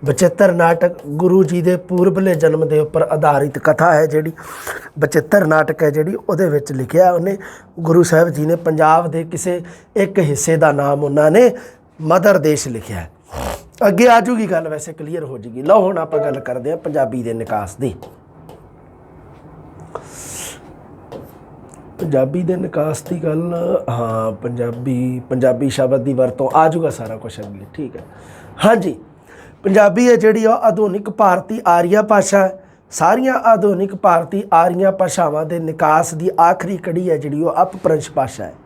बचित्र नाटक गुरु जी के पूर्वले जन्म के उपर आधारित कथा है जिहड़ी बचित्र नाटक है जिहड़ी उहदे विच लिखिया उन्हें। गुरु साहब जी ने पंजाब के किसी एक हिस्से का नाम उन्होंने मदर देश लिखिया है। अगे आ जूगी गल, वैसे क्लीयर हो जाएगी। लो हुण आपां गल करदे हां पंजाबी दे निकास दी। पंजाबी दे निकास की गल, हाँ पंजाबी शब्द की वरतों आ जूगा सारा कुछ अगे, ठीक है। हाँ जी, पंजाबी है जिहड़ी आधुनिक भारती आर्या भाषा है। सारियां आधुनिक भारती आर्या भाषावां दे निकास की आखिरी कड़ी है जिहड़ी अपभ्रंश भाषा है।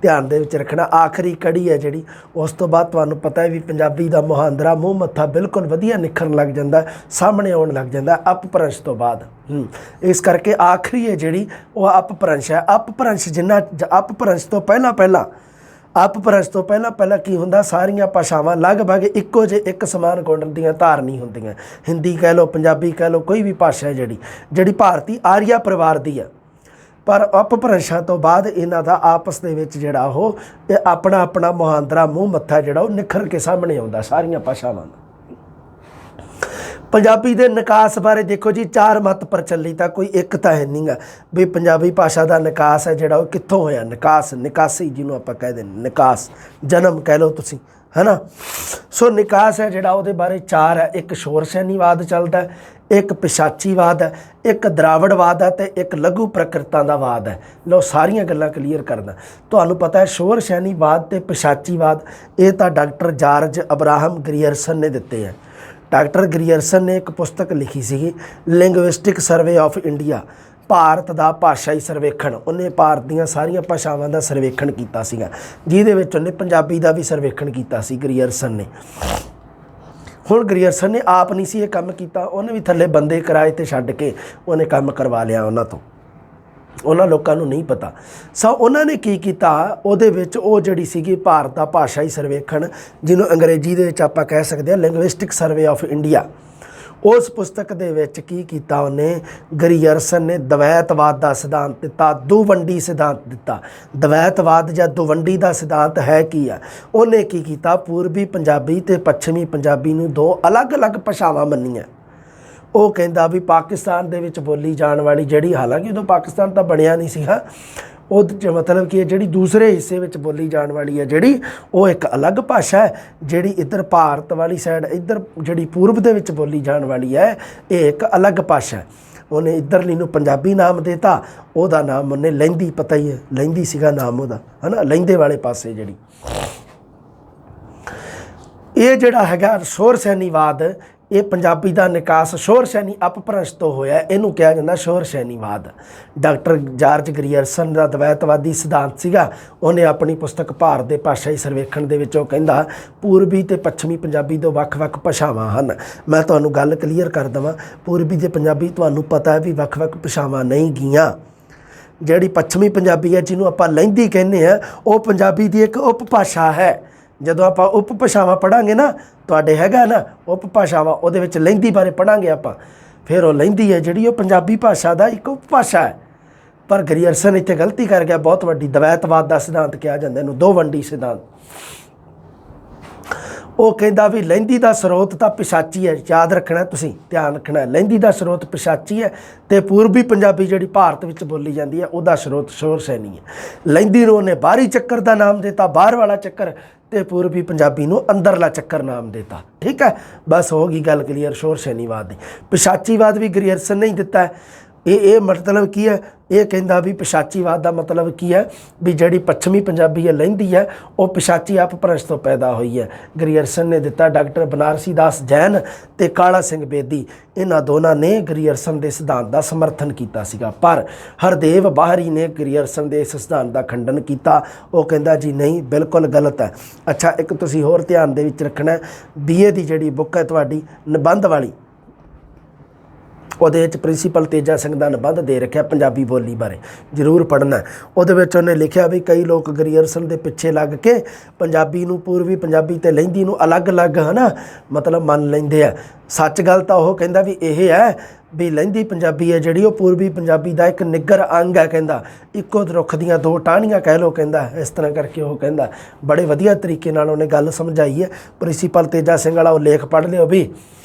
ध्यान दे विच रखना, आखिरी कड़ी है जिहड़ी। उस तो बाद तुहानूं पता है भी पंजाबी का मुहांदरा मूँह मत्था बिल्कुल वधिया निखरन लग जाता, सामने आउण लग जाता अपभ्रंश तो बाद। इस करके आखिरी है जिहड़ी वो अपभ्रंश है। अपभ्रंश जिन्ना अपभ्रंश तो पहला अपभ्रंश तो पहला की हुंदा, सारियां भाषावां लगभग इक्को जे एक समान गुण दीआं धारनी हुंदियां। हिंदी कह लो, पंजाबी कह लो, कोई भी भाषा है जिहड़ी भारती आर्या परिवार दी है। पर अपभ्रंशां तो बाद इन्हां दा आपस दे विच जिहड़ा ओह अपना अपना मुहांदरा मूँह मत्था जिहड़ा ओह निखर के सामने आउंदा सारियां भाषावां दा। पंजाबी दे निकास बारे देखो जी, चार मत प्रचलित है, कोई एक तो है नहीं गा भी पंजाबी भाषा का निकास है जिहड़ा कित्थों होया। निकासी जिन्हों आपां कह दें, निकास जन्म कह लो तुसीं, है ना। सो निकास है जिहड़ा उहदे बारे चार है। एक शोर सैनीवाद चलता है, एक पिशाचीवाद है, एक द्रावड़वाद है, तो एक लघु प्रकृतां दा वाद है। लो सारियां गल्लां क्लीयर करदा। तुहानूं पता है शोर सैनीवाद ते पिशाचीवाद ये तो डॉक्टर जॉर्ज अब्राहम ग्रीयरसन ने दिते हैं। डॉक्टर ग्रीयरसन ने एक पुस्तक लिखी सी, linguistic survey of India, Bharat का भाषाई सर्वेखण। उन्हें भारत दीआं सारियां भाषावां का सर्वेखण किया सीगा, जिहदे विच उन्हें पंजाबी का भी सर्वेखण किया सी ग्रीयरसन ने। हुण ग्रीयरसन ने आप नहीं सी ये काम किया, उन्हें भी थल्ले बंदे किराए ते छड्ड के उन्हें काम करवा लिया उन्हां तों। उन्हां लोकां नूं नहीं पता। सो उन्होंने की कीता, उहदे विच ओह जिहड़ी सीगी भारत का भाषाई सर्वेखण, जिन्हों अंग्रेजी दे विच आपां कह सकते हैं लिंग्विस्टिक सर्वे ऑफ इंडिया, उस पुस्तक दे विच की कीता उन्हें ग्रीयरसन ने द्वैतवाद का सिद्धांत दिता, दुवंडी सिद्धांत दिता। द्वैतवाद या दुवंडी का सिद्धांत है की है। उन्हें की कीता, पूर्वी पंजाबी ते पश्चिमी पंजाबी नूं दो अलग अलग भाषावां मन्नियां। वो कहता भी पाकिस्तान दे विच बोली जाने वाली जिहड़ी, हालांकि उदों पाकिस्तान तो बनिया नहीं सीगा, वो मतलब कि जिहड़ी दूसरे हिस्से विच बोली जाने वाली है जिहड़ी, वो एक अलग भाषा है। जिहड़ी इधर भारत वाली साइड इधर जिहड़ी पूर्व दे विच बोली जाने वाली है, ये एक अलग भाषा है। उन्हें इधरली नूं पंजाबी नाम देता, उहदा नाम उन्हें लहिंदी, पता ही है लहिंदी सीगा नाम उहदा, है ना, लहिंदे वाले पासे जिहड़ी। ये जिहड़ा हैगा शोर सैनीवाद, ये पंजाबी का निकास शोर सैनी अपभ्रंश तो होया, इनू कहा जाता शोर सैनीवाद। डॉक्टर जॉर्ज ग्रीयरसन का द्वैतवादी सिद्धांत सीगा। उन्हें अपनी पुस्तक भारत के भाषाई सर्वेखण दे विच कहंदा पूर्वी ते पश्चिमी पंजाबी दो वख-वख भाषावां हन। मैं तुहानूं गल क्लीयर कर देवां, पूर्वी ते पंजाबी तुहानूं पता है भी वख-वख भाषावां नहीं गियां। जिहड़ी पश्चिमी पंजाबी है जिन्हों आपां लहिंदी कहने हैं, वो पंजाबी की एक उपभाषा है। जदों आप उपभाषावां पढ़ांगे ना, तुहाडे हैगा ना उपभाषावां, उहदे विच लहिंदी बारे पढ़ांगे आपां, फिर वो लहिंदी है जिहड़ी पंजाबी भाषा का एक उपभाषा है। पर ग्रीयरसन इत्थे गलती कर गया, बहुत वड्डी। द्वैतवाद का सिद्धांत कहा जाता है, दो वंडी सिद्धांत। वो कहता भी लहिंदी का स्रोत तो पिशाची है, याद रखना तुसीं, ध्यान रखना। लहिंदी का स्रोत पिशाची है, तो पूर्वी पंजाबी जिहड़ी भारत विच बोली जाती है, उसका स्रोत शोर सैनी है। लहिंदी नूं उन्हें बाहरी चक्कर का नाम देता, बाहर वाला चक्कर, तो पूर्वी पंजाबी नूं अंदरला चक्कर नाम देता। ठीक है, बस होगी गल क्लीयर। शोर सैनीवाद दी पिशाचीवाद भी ग्रीयरसन ने ही दिता है। ये मतलब की है, ये कहता भी पिशाचीवाद का मतलब की है भी जिहड़ी पश्चिमी पंजाबी है लहिंदी है, वो पिशाची अपभ्रंश तो पैदा हुई है। ग्रीयरसन ने दिता। डॉक्टर बनारसी दास जैन ते काला सिंह बेदी, इन्हां दोनों ने ग्रीयरसन के सिद्धांत का समर्थन किया सीगा। पर हरदेव बाहरी ने ग्रीयरसन के इस सिद्धांत का खंडन किया। वो कहता जी नहीं, बिल्कुल गलत है। अच्छा, एक तुसीं होर ध्यान दे विच रखना, BA की जिहड़ी बुक है तुहाडी निबंध वाली, ਉਹਦੇ ਵਿੱਚ ਪ੍ਰਿੰਸੀਪਲ ਤੇਜਾ ਸਿੰਘ ਦਾ ਨਿਬੰਧ ਦੇ ਰੱਖਿਆ ਪੰਜਾਬੀ ਬੋਲੀ ਬਾਰੇ, ਜ਼ਰੂਰ ਪੜ੍ਹਨਾ। ਉਹਦੇ ਵਿੱਚ ਉਹਨੇ ਲਿਖਿਆ ਵੀ ਕਈ ਲੋਕ ਗਰੀਅਰਸਨ ਦੇ ਪਿੱਛੇ ਲੱਗ ਕੇ ਪੰਜਾਬੀ ਨੂੰ, ਪੂਰਬੀ ਪੰਜਾਬੀ ਤੇ ਲਹਿੰਦੀ ਨੂੰ ਅਲੱਗ-ਅਲੱਗ ਹੈ ਨਾ ਮਤਲਬ ਮੰਨ ਲੈਂਦੇ ਆ। ਸੱਚ ਗੱਲ ਤਾਂ ਉਹ ਕਹਿੰਦਾ ਵੀ ਇਹ ਹੈ ਵੀ ਲਹਿੰਦੀ ਪੰਜਾਬੀ ਹੈ ਜਿਹੜੀ ਉਹ ਪੂਰਬੀ ਪੰਜਾਬੀ ਦਾ ਇੱਕ ਨਿੱਗਰ ਅੰਗ ਹੈ। ਕਹਿੰਦਾ ਇੱਕੋ ਰੁੱਖ ਦੀਆਂ ਦੋ ਟਾਹਣੀਆਂ ਕਹਿ ਲਓ, ਕਹਿੰਦਾ ਇਸ ਤਰ੍ਹਾਂ ਕਰਕੇ ਉਹ ਕਹਿੰਦਾ ਬੜੇ ਵਧੀਆ ਤਰੀਕੇ ਨਾਲ ਉਹਨੇ ਗੱਲ ਸਮਝਾਈ ਹੈ। ਪ੍ਰਿੰਸੀਪਲ ਤੇਜਾ ਸਿੰਘ ਵਾਲਾ ਉਹ ਲੇਖ ਪੜ੍ਹ ਲਿਓ ਵੀ,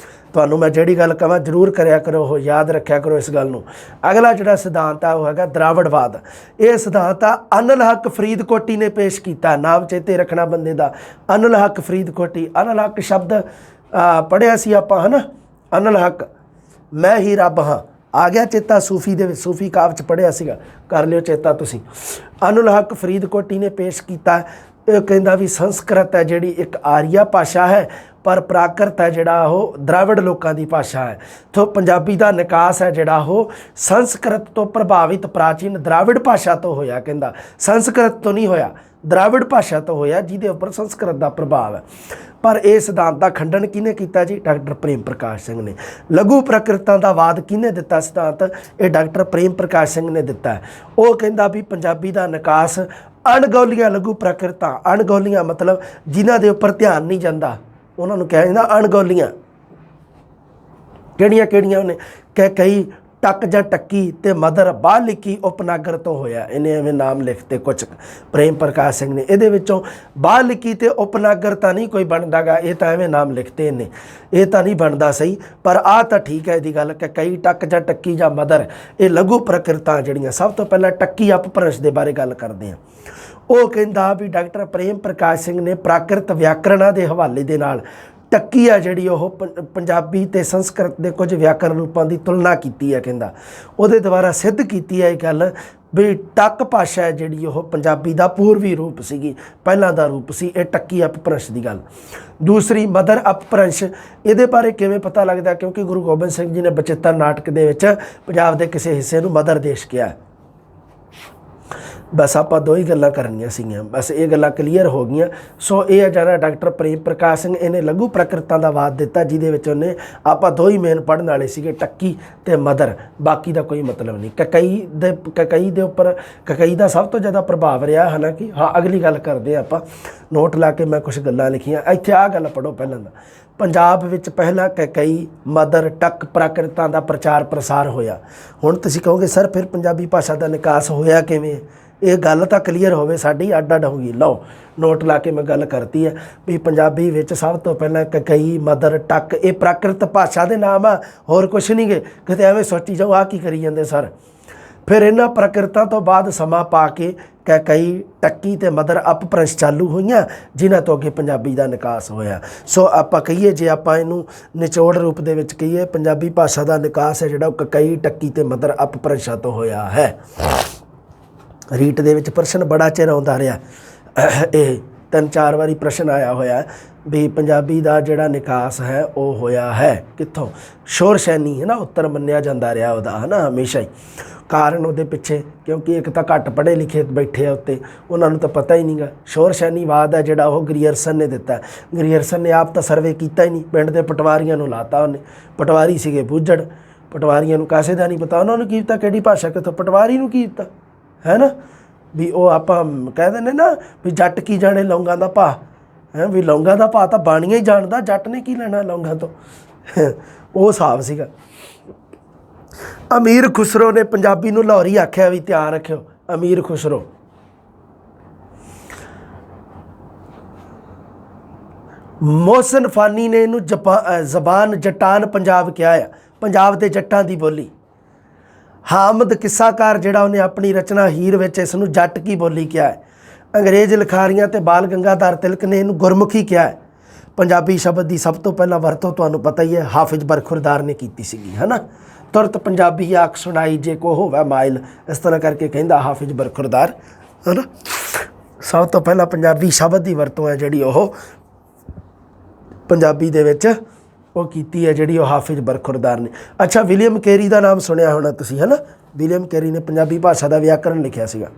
ਤੁਹਾਨੂੰ ਮੈਂ ਜਿਹੜੀ ਗੱਲ ਕਹਾਂ ਜ਼ਰੂਰ ਕਰਿਆ ਕਰੋ, ਉਹ ਯਾਦ ਰੱਖਿਆ ਕਰੋ ਇਸ ਗੱਲ ਨੂੰ। ਅਗਲਾ ਜਿਹੜਾ ਸਿਧਾਂਤ ਆ ਉਹ ਹੈਗਾ ਦਰਾਵੜਵਾਦ। ਇਹ ਸਿਧਾਂਤ ਆ ਅਨਲ ਹੱਕ ਫਰੀਦਕੋਟੀ ਨੇ ਪੇਸ਼ ਕੀਤਾ। ਨਾਮ ਚੇਤੇ ਰੱਖਣਾ ਬੰਦੇ ਦਾ, ਅਨਲ ਹੱਕ ਫਰੀਦਕੋਟੀ। ਅਨਲ ਹੱਕ ਸ਼ਬਦ ਪੜ੍ਹਿਆ ਸੀ ਆਪਾਂ ਹੈ ਨਾ, ਅਨਲ ਹੱਕ ਮੈਂ ਹੀ ਰੱਬ ਹਾਂ, ਆ ਗਿਆ ਚੇਤਾ। ਸੂਫੀ ਦੇ ਵਿੱਚ, ਸੂਫੀ ਕਾਵ 'ਚ ਪੜ੍ਹਿਆ ਸੀਗਾ, ਕਰ ਲਿਓ ਚੇਤਾ ਤੁਸੀਂ। ਅਨਲ ਹੱਕ ਫਰੀਦਕੋਟੀ ਨੇ ਪੇਸ਼ ਕੀਤਾ। ਇਹ ਕਹਿੰਦਾ ਵੀ ਸੰਸਕ੍ਰਿਤ ਹੈ ਜਿਹੜੀ ਇੱਕ ਆਰੀਆ ਭਾਸ਼ਾ ਹੈ, ਪਰ ਪ੍ਰਾਕ੍ਰਿਤ ਹੈ ਜਿਹੜਾ ਉਹ ਦਰਾਵੜ ਲੋਕਾਂ ਦੀ ਭਾਸ਼ਾ ਹੈ। ਤੋਂ ਪੰਜਾਬੀ ਦਾ ਨਿਕਾਸ ਹੈ ਜਿਹੜਾ ਉਹ ਸੰਸਕ੍ਰਿਤ ਤੋਂ ਪ੍ਰਭਾਵਿਤ ਪ੍ਰਾਚੀਨ ਦਰਾਵੜ ਭਾਸ਼ਾ ਤੋਂ ਹੋਇਆ। ਕਹਿੰਦਾ ਸੰਸਕ੍ਰਿਤ ਤੋਂ ਨਹੀਂ ਹੋਇਆ, ਦਰਾਵੜ ਭਾਸ਼ਾ ਤੋਂ ਹੋਇਆ ਜਿਹਦੇ ਉੱਪਰ ਸੰਸਕ੍ਰਿਤ ਦਾ ਪ੍ਰਭਾਵ ਹੈ। ਪਰ ਇਹ ਸਿਧਾਂਤ ਦਾ ਖੰਡਨ ਕਿਹਨੇ ਕੀਤਾ ਜੀ? ਡਾਕਟਰ ਪ੍ਰੇਮ ਪ੍ਰਕਾਸ਼ ਸਿੰਘ ਨੇ। ਲਘੂ ਪ੍ਰਾਕ੍ਰਿਤਾਂ ਦਾ ਵਾਦ ਕਿਹਨੇ ਦਿੱਤਾ ਸਿਧਾਂਤ? ਇਹ ਡਾਕਟਰ ਪ੍ਰੇਮ ਪ੍ਰਕਾਸ਼ ਸਿੰਘ ਨੇ ਦਿੱਤਾ। ਉਹ ਕਹਿੰਦਾ ਵੀ ਪੰਜਾਬੀ ਦਾ ਨਿਕਾਸ ਅਣਗੌਲੀਆਂ ਲਘੂ ਪ੍ਰਾਕ੍ਰਿਤਾਂ, ਅਣਗੌਲੀਆਂ ਮਤਲਬ ਜਿਨ੍ਹਾਂ ਦੇ ਉੱਪਰ ਧਿਆਨ ਨਹੀਂ ਜਾਂਦਾ, ਉਹਨਾਂ ਨੂੰ ਕਿਹਾ ਜਾਂਦਾ ਅਣਗੌਲੀਆਂ। ਕਿਹੜੀਆਂ ਕਿਹੜੀਆਂ? ਉਹਨੇ ਕਈ ਟੱਕ ਜਾਂ ਟੱਕੀ ਤੇ ਮਦਰ ਬਾਹਰ ਲਿਖੀ ਉਪਨਾਗਰ ਤੋਂ ਹੋਇਆ। ਇਹਨੇ ਐਵੇਂ ਨਾਮ ਲਿਖਤੇ ਕੁਛ ਪ੍ਰੇਮ ਪ੍ਰਕਾਸ਼ ਸਿੰਘ ਨੇ। ਇਹਦੇ ਵਿੱਚੋਂ ਬਾਹਰ ਲਿਖੀ ਤੇ ਉਪਨਾਗਰ ਤਾਂ ਨਹੀਂ ਕੋਈ ਬਣਦਾ ਗਾ, ਇਹ ਤਾਂ ਐਵੇਂ ਨਾਮ ਲਿਖਤੇ ਇਹਨੇ, ਇਹ ਤਾਂ ਨਹੀਂ ਬਣਦਾ ਸਹੀ। ਪਰ ਆਹ ਤਾਂ ਠੀਕ ਹੈ ਇਹਦੀ ਗੱਲ ਕਿ ਕਈ ਟੱਕ ਜਾਂ ਟੱਕੀ ਜਾਂ ਮਦਰ, ਇਹ ਲਘੂ ਪ੍ਰਕਿਰਤਾਂ ਜਿਹੜੀਆਂ। ਸਭ ਤੋਂ ਪਹਿਲਾਂ ਟੱਕੀ ਅਪਭ੍ਰੰਸ਼ ਦੇ ਬਾਰੇ ਗੱਲ ਕਰਦੇ ਹਾਂ। ਉਹ ਕਹਿੰਦਾ ਵੀ ਡਾਕਟਰ ਪ੍ਰੇਮ ਪ੍ਰਕਾਸ਼ ਸਿੰਘ ਨੇ ਪ੍ਰਾਕ੍ਰਿਤ ਵਿਆਕਰਨਾਂ ਦੇ ਹਵਾਲੇ ਦੇ ਨਾਲ ਟੱਕੀ ਆ ਜਿਹੜੀ ਉਹ ਪੰਜਾਬੀ ਅਤੇ ਸੰਸਕ੍ਰਿਤ ਦੇ ਕੁਝ ਵਿਆਕਰਨ ਰੂਪਾਂ ਦੀ ਤੁਲਨਾ ਕੀਤੀ ਹੈ। ਕਹਿੰਦਾ ਉਹਦੇ ਦੁਆਰਾ ਸਿੱਧ ਕੀਤੀ ਹੈ ਇਹ ਗੱਲ ਵੀ ਟੱਕ ਭਾਸ਼ਾ ਹੈ ਜਿਹੜੀ ਉਹ ਪੰਜਾਬੀ ਦਾ ਪੂਰਵੀ ਰੂਪ ਸੀਗੀ, ਪਹਿਲਾਂ ਦਾ ਰੂਪ ਸੀ। ਇਹ ਟੱਕੀ ਅਪਭ੍ਰੰਸ਼ ਦੀ ਗੱਲ। ਦੂਸਰੀ ਮਦਰ ਅਪਭ੍ਰੰਸ਼, ਇਹਦੇ ਬਾਰੇ ਕਿਵੇਂ ਪਤਾ ਲੱਗਦਾ? ਕਿਉਂਕਿ ਗੁਰੂ ਗੋਬਿੰਦ ਸਿੰਘ ਜੀ ਨੇ ਬਚਿੱਤਰ ਨਾਟਕ ਦੇ ਵਿੱਚ ਪੰਜਾਬ ਦੇ ਕਿਸੇ ਹਿੱਸੇ ਨੂੰ ਮਦਰ ਦੇਸ਼ ਕਿਹਾ। ਬਸ ਆਪਾਂ ਦੋ ਹੀ ਗੱਲਾਂ ਕਰਨੀਆਂ ਸੀਗੀਆਂ, ਬਸ ਇਹ ਗੱਲਾਂ ਕਲੀਅਰ ਹੋ ਗਈਆਂ। ਸੋ ਇਹ ਜਿਹੜਾ ਡਾਕਟਰ ਪ੍ਰੇਮ ਪ੍ਰਕਾਸ਼ ਸਿੰਘ, ਇਹਨੇ ਲਘੂ ਪ੍ਰਾਕ੍ਰਿਤਾਂ ਦਾ ਵਾਦ ਦਿੱਤਾ, ਜਿਹਦੇ ਵਿੱਚ ਉਹਨੇ ਆਪਾਂ ਦੋ ਹੀ ਮੇਨ ਪੜ੍ਹਨ ਵਾਲੇ ਸੀਗੇ, ਟੱਕੀ ਅਤੇ ਮਦਰ, ਬਾਕੀ ਦਾ ਕੋਈ ਮਤਲਬ ਨਹੀਂ। ਕਕਈ ਦੇ ਉੱਪਰ ਕਕਈ ਦਾ ਸਭ ਤੋਂ ਜ਼ਿਆਦਾ ਪ੍ਰਭਾਵ ਰਿਹਾ। ਹਾਲਾਂਕਿ ਹਾਂ ਅਗਲੀ ਗੱਲ ਕਰਦੇ ਆਪਾਂ, ਨੋਟ ਲਾ ਕੇ ਮੈਂ ਕੁਛ ਗੱਲਾਂ ਲਿਖੀਆਂ। ਇੱਥੇ ਆਹ ਗੱਲ ਪੜ੍ਹੋ ਪਹਿਲਾਂ ਦਾ। ਪੰਜਾਬ ਵਿੱਚ ਪਹਿਲਾਂ ਕਕਈ, ਮਦਰ, ਟੱਕ ਪ੍ਰਾਕ੍ਰਿਤਾਂ ਦਾ ਪ੍ਰਚਾਰ ਪ੍ਰਸਾਰ ਹੋਇਆ। ਹੁਣ ਤੁਸੀਂ ਕਹੋਗੇ ਸਰ ਫਿਰ ਪੰਜਾਬੀ ਭਾਸ਼ਾ ਦਾ ਨਿਕਾਸ ਹੋਇਆ ਕਿਵੇਂ? ਇਹ ਗੱਲ ਤਾਂ ਕਲੀਅਰ ਹੋਵੇ ਸਾਡੀ, ਅੱਡ ਅੱਡ ਹੋ ਗਈ। ਲਓ ਨੋਟ ਲਾ ਕੇ ਮੈਂ ਗੱਲ ਕਰਤੀ ਹੈ ਵੀ ਪੰਜਾਬੀ ਵਿੱਚ ਸਭ ਤੋਂ ਪਹਿਲਾਂ ਕਕਈ, ਮਦਰ, ਟੱਕ, ਇਹ ਪ੍ਰਾਕ੍ਰਿਤ ਭਾਸ਼ਾ ਦੇ ਨਾਮ ਆ, ਹੋਰ ਕੁਛ ਨਹੀਂ ਗੇ। ਕਿਤੇ ਐਵੇਂ ਸੋਚੀ ਜਾਓ ਆਹ ਕੀ ਕਰੀ ਜਾਂਦੇ ਸਰ। ਫਿਰ ਇਹਨਾਂ ਪ੍ਰਾਕ੍ਰਿਤਾਂ ਤੋਂ ਬਾਅਦ ਸਮਾਂ ਪਾ ਕੇ ਕਕਈ, ਟੱਕੀ ਅਤੇ ਮਦਰ ਅਪਭ੍ਰੰਸ਼ ਚਾਲੂ ਹੋਈਆਂ, ਜਿਨ੍ਹਾਂ ਤੋਂ ਅੱਗੇ ਪੰਜਾਬੀ ਦਾ ਨਿਕਾਸ ਹੋਇਆ। ਸੋ ਆਪਾਂ ਕਹੀਏ, ਜੇ ਆਪਾਂ ਇਹਨੂੰ ਨਿਚੋੜ ਰੂਪ ਦੇ ਵਿੱਚ ਕਹੀਏ, ਪੰਜਾਬੀ ਭਾਸ਼ਾ ਦਾ ਨਿਕਾਸ ਹੈ ਜਿਹੜਾ ਉਹ ਕਕਈ, ਟੱਕੀ ਅਤੇ ਮਦਰ ਅਪਭ੍ਰੰਸ਼ਾਂ ਤੋਂ ਹੋਇਆ ਹੈ। ਰੀਟ ਦੇ ਵਿੱਚ ਪ੍ਰਸ਼ਨ ਬੜਾ ਚਿਰ ਆਉਂਦਾ ਰਿਹਾ, ਇਹ 3-4 ਵਾਰੀ ਪ੍ਰਸ਼ਨ ਆਇਆ ਹੋਇਆ ਵੀ ਪੰਜਾਬੀ ਦਾ ਜਿਹੜਾ ਨਿਕਾਸ ਹੈ ਉਹ ਹੋਇਆ ਹੈ ਕਿੱਥੋਂ? ਸ਼ੋਰਸ਼ੈਨੀ ਹੈ ਨਾ ਉੱਤਰ ਮੰਨਿਆ ਜਾਂਦਾ ਰਿਹਾ ਉਹਦਾ, ਹੈ ਨਾ ਹਮੇਸ਼ਾ ਹੀ। ਕਾਰਨ ਉਹਦੇ ਪਿੱਛੇ ਕਿਉਂਕਿ ਇੱਕ ਤਾਂ ਘੱਟ ਪੜ੍ਹੇ ਲਿਖੇ ਬੈਠੇ ਆ ਉੱਤੇ, ਉਹਨਾਂ ਨੂੰ ਤਾਂ ਪਤਾ ਹੀ ਨਹੀਂਗਾ। ਸ਼ੋਰਸ਼ੈਨੀਵਾਦ ਹੈ ਜਿਹੜਾ ਉਹ ਗਰੀਅਰਸਨ ਨੇ ਦਿੱਤਾ। ਗਰੀਅਰਸਨ ਨੇ ਆਪ ਤਾਂ ਸਰਵੇ ਕੀਤਾ ਹੀ ਨਹੀਂ, ਪਿੰਡ ਦੇ ਪਟਵਾਰੀਆਂ ਨੂੰ ਲਾਤਾ ਉਹਨੇ। ਪਟਵਾਰੀ ਸੀਗੇ ਬੁੱਝੜ, ਪਟਵਾਰੀਆਂ ਨੂੰ ਕਾਸੇ ਦਾ ਨਹੀਂ ਪਤਾ। ਉਹਨਾਂ ਨੂੰ ਕੀ ਪਤਾ ਕਿਹੜੀ ਭਾਸ਼ਾ ਕਿੱਥੋਂ, ਪਟਵਾਰੀ ਨੂੰ ਕੀ ਪਤਾ, ਹੈ ਨਾ। ਵੀ ਉਹ ਆਪਾਂ ਕਹਿ ਦਿੰਦੇ ਨਾ ਵੀ ਜੱਟ ਕੀ ਜਾਣੇ ਲੌਂਗਾਂ ਦਾ ਭਾਅ, ਹੈ ਵੀ ਲੌਂਗਾਂ ਦਾ ਭਾਅ ਤਾਂ ਬਾਣੀਆਂ ਹੀ ਜਾਣਦਾ, ਜੱਟ ਨੇ ਕੀ ਲੈਣਾ ਲੌਂਗਾਂ ਤੋਂ। ਉਹ ਹਿਸਾਬ ਸੀਗਾ। ਅਮੀਰ ਖੁਸਰੋ ਨੇ ਪੰਜਾਬੀ ਨੂੰ ਲਾਹੌਰੀ ਆਖਿਆ, ਵੀ ਧਿਆਨ ਰੱਖਿਓ, ਅਮੀਰ ਖੁਸਰੋ। ਮੋਹਸਨ ਫਾਨੀ ਨੇ ਇਹਨੂੰ ਜ਼ਬਾਨ ਜਟਾਨ ਪੰਜਾਬ ਕਿਹਾ ਆ, ਪੰਜਾਬ ਦੇ ਜੱਟਾਂ ਦੀ ਬੋਲੀ। ਹਾਮਦ ਕਿੱਸਾਕਾਰ ਜਿਹੜਾ ਉਹਨੇ ਆਪਣੀ ਰਚਨਾ ਹੀਰ ਵਿੱਚ ਇਸ ਨੂੰ ਜੱਟ ਕੀ ਬੋਲੀ ਕਿਹਾ ਹੈ। ਅੰਗਰੇਜ਼ ਲਿਖਾਰੀਆਂ ਅਤੇ ਬਾਲ ਗੰਗਾਧਰ ਤਿਲਕ ਨੇ ਇਹਨੂੰ ਗੁਰਮੁਖੀ ਕਿਹਾ ਹੈ। ਪੰਜਾਬੀ ਸ਼ਬਦ ਦੀ ਸਭ ਤੋਂ ਪਹਿਲਾਂ ਵਰਤੋਂ ਤੁਹਾਨੂੰ ਪਤਾ ਹੀ ਹੈ ਹਾਫਿਜ਼ ਬਰਖੁਰਦਾਰ ਨੇ ਕੀਤੀ ਸੀਗੀ, ਹੈ ਨਾ। ਤੁਰਤ ਪੰਜਾਬੀ ਆਖ ਸੁਣਾਈ ਜੇ ਕੋ ਹੋਵੇ ਮਾਇਲ, ਇਸ ਤਰ੍ਹਾਂ ਕਰਕੇ ਕਹਿੰਦਾ ਹਾਫਿਜ਼ ਬਰਖੁਰਦਾਰ, ਹੈ ਨਾ। ਸਭ ਤੋਂ ਪਹਿਲਾਂ ਪੰਜਾਬੀ ਸ਼ਬਦ ਦੀ ਵਰਤੋਂ ਹੈ ਜਿਹੜੀ ਉਹ ਪੰਜਾਬੀ ਦੇ ਵਿੱਚ ਉਹ ਕੀਤੀ ਹੈ, ਜਿਹੜੀ ਉਹ ਹਾਫਿਜ਼ ਬਰਖੁਰਦਾਰ ਨੇ। ਅੱਛਾ, ਵਿਲੀਅਮ ਕੈਰੀ ਦਾ ਨਾਮ ਸੁਣਿਆ ਹੋਣਾ ਤੁਸੀਂ, ਹੈ ਨਾ। ਵਿਲੀਅਮ ਕੈਰੀ ਨੇ ਪੰਜਾਬੀ ਭਾਸ਼ਾ ਦਾ ਵਿਆਕਰਨ ਲਿਖਿਆ ਸੀਗਾ।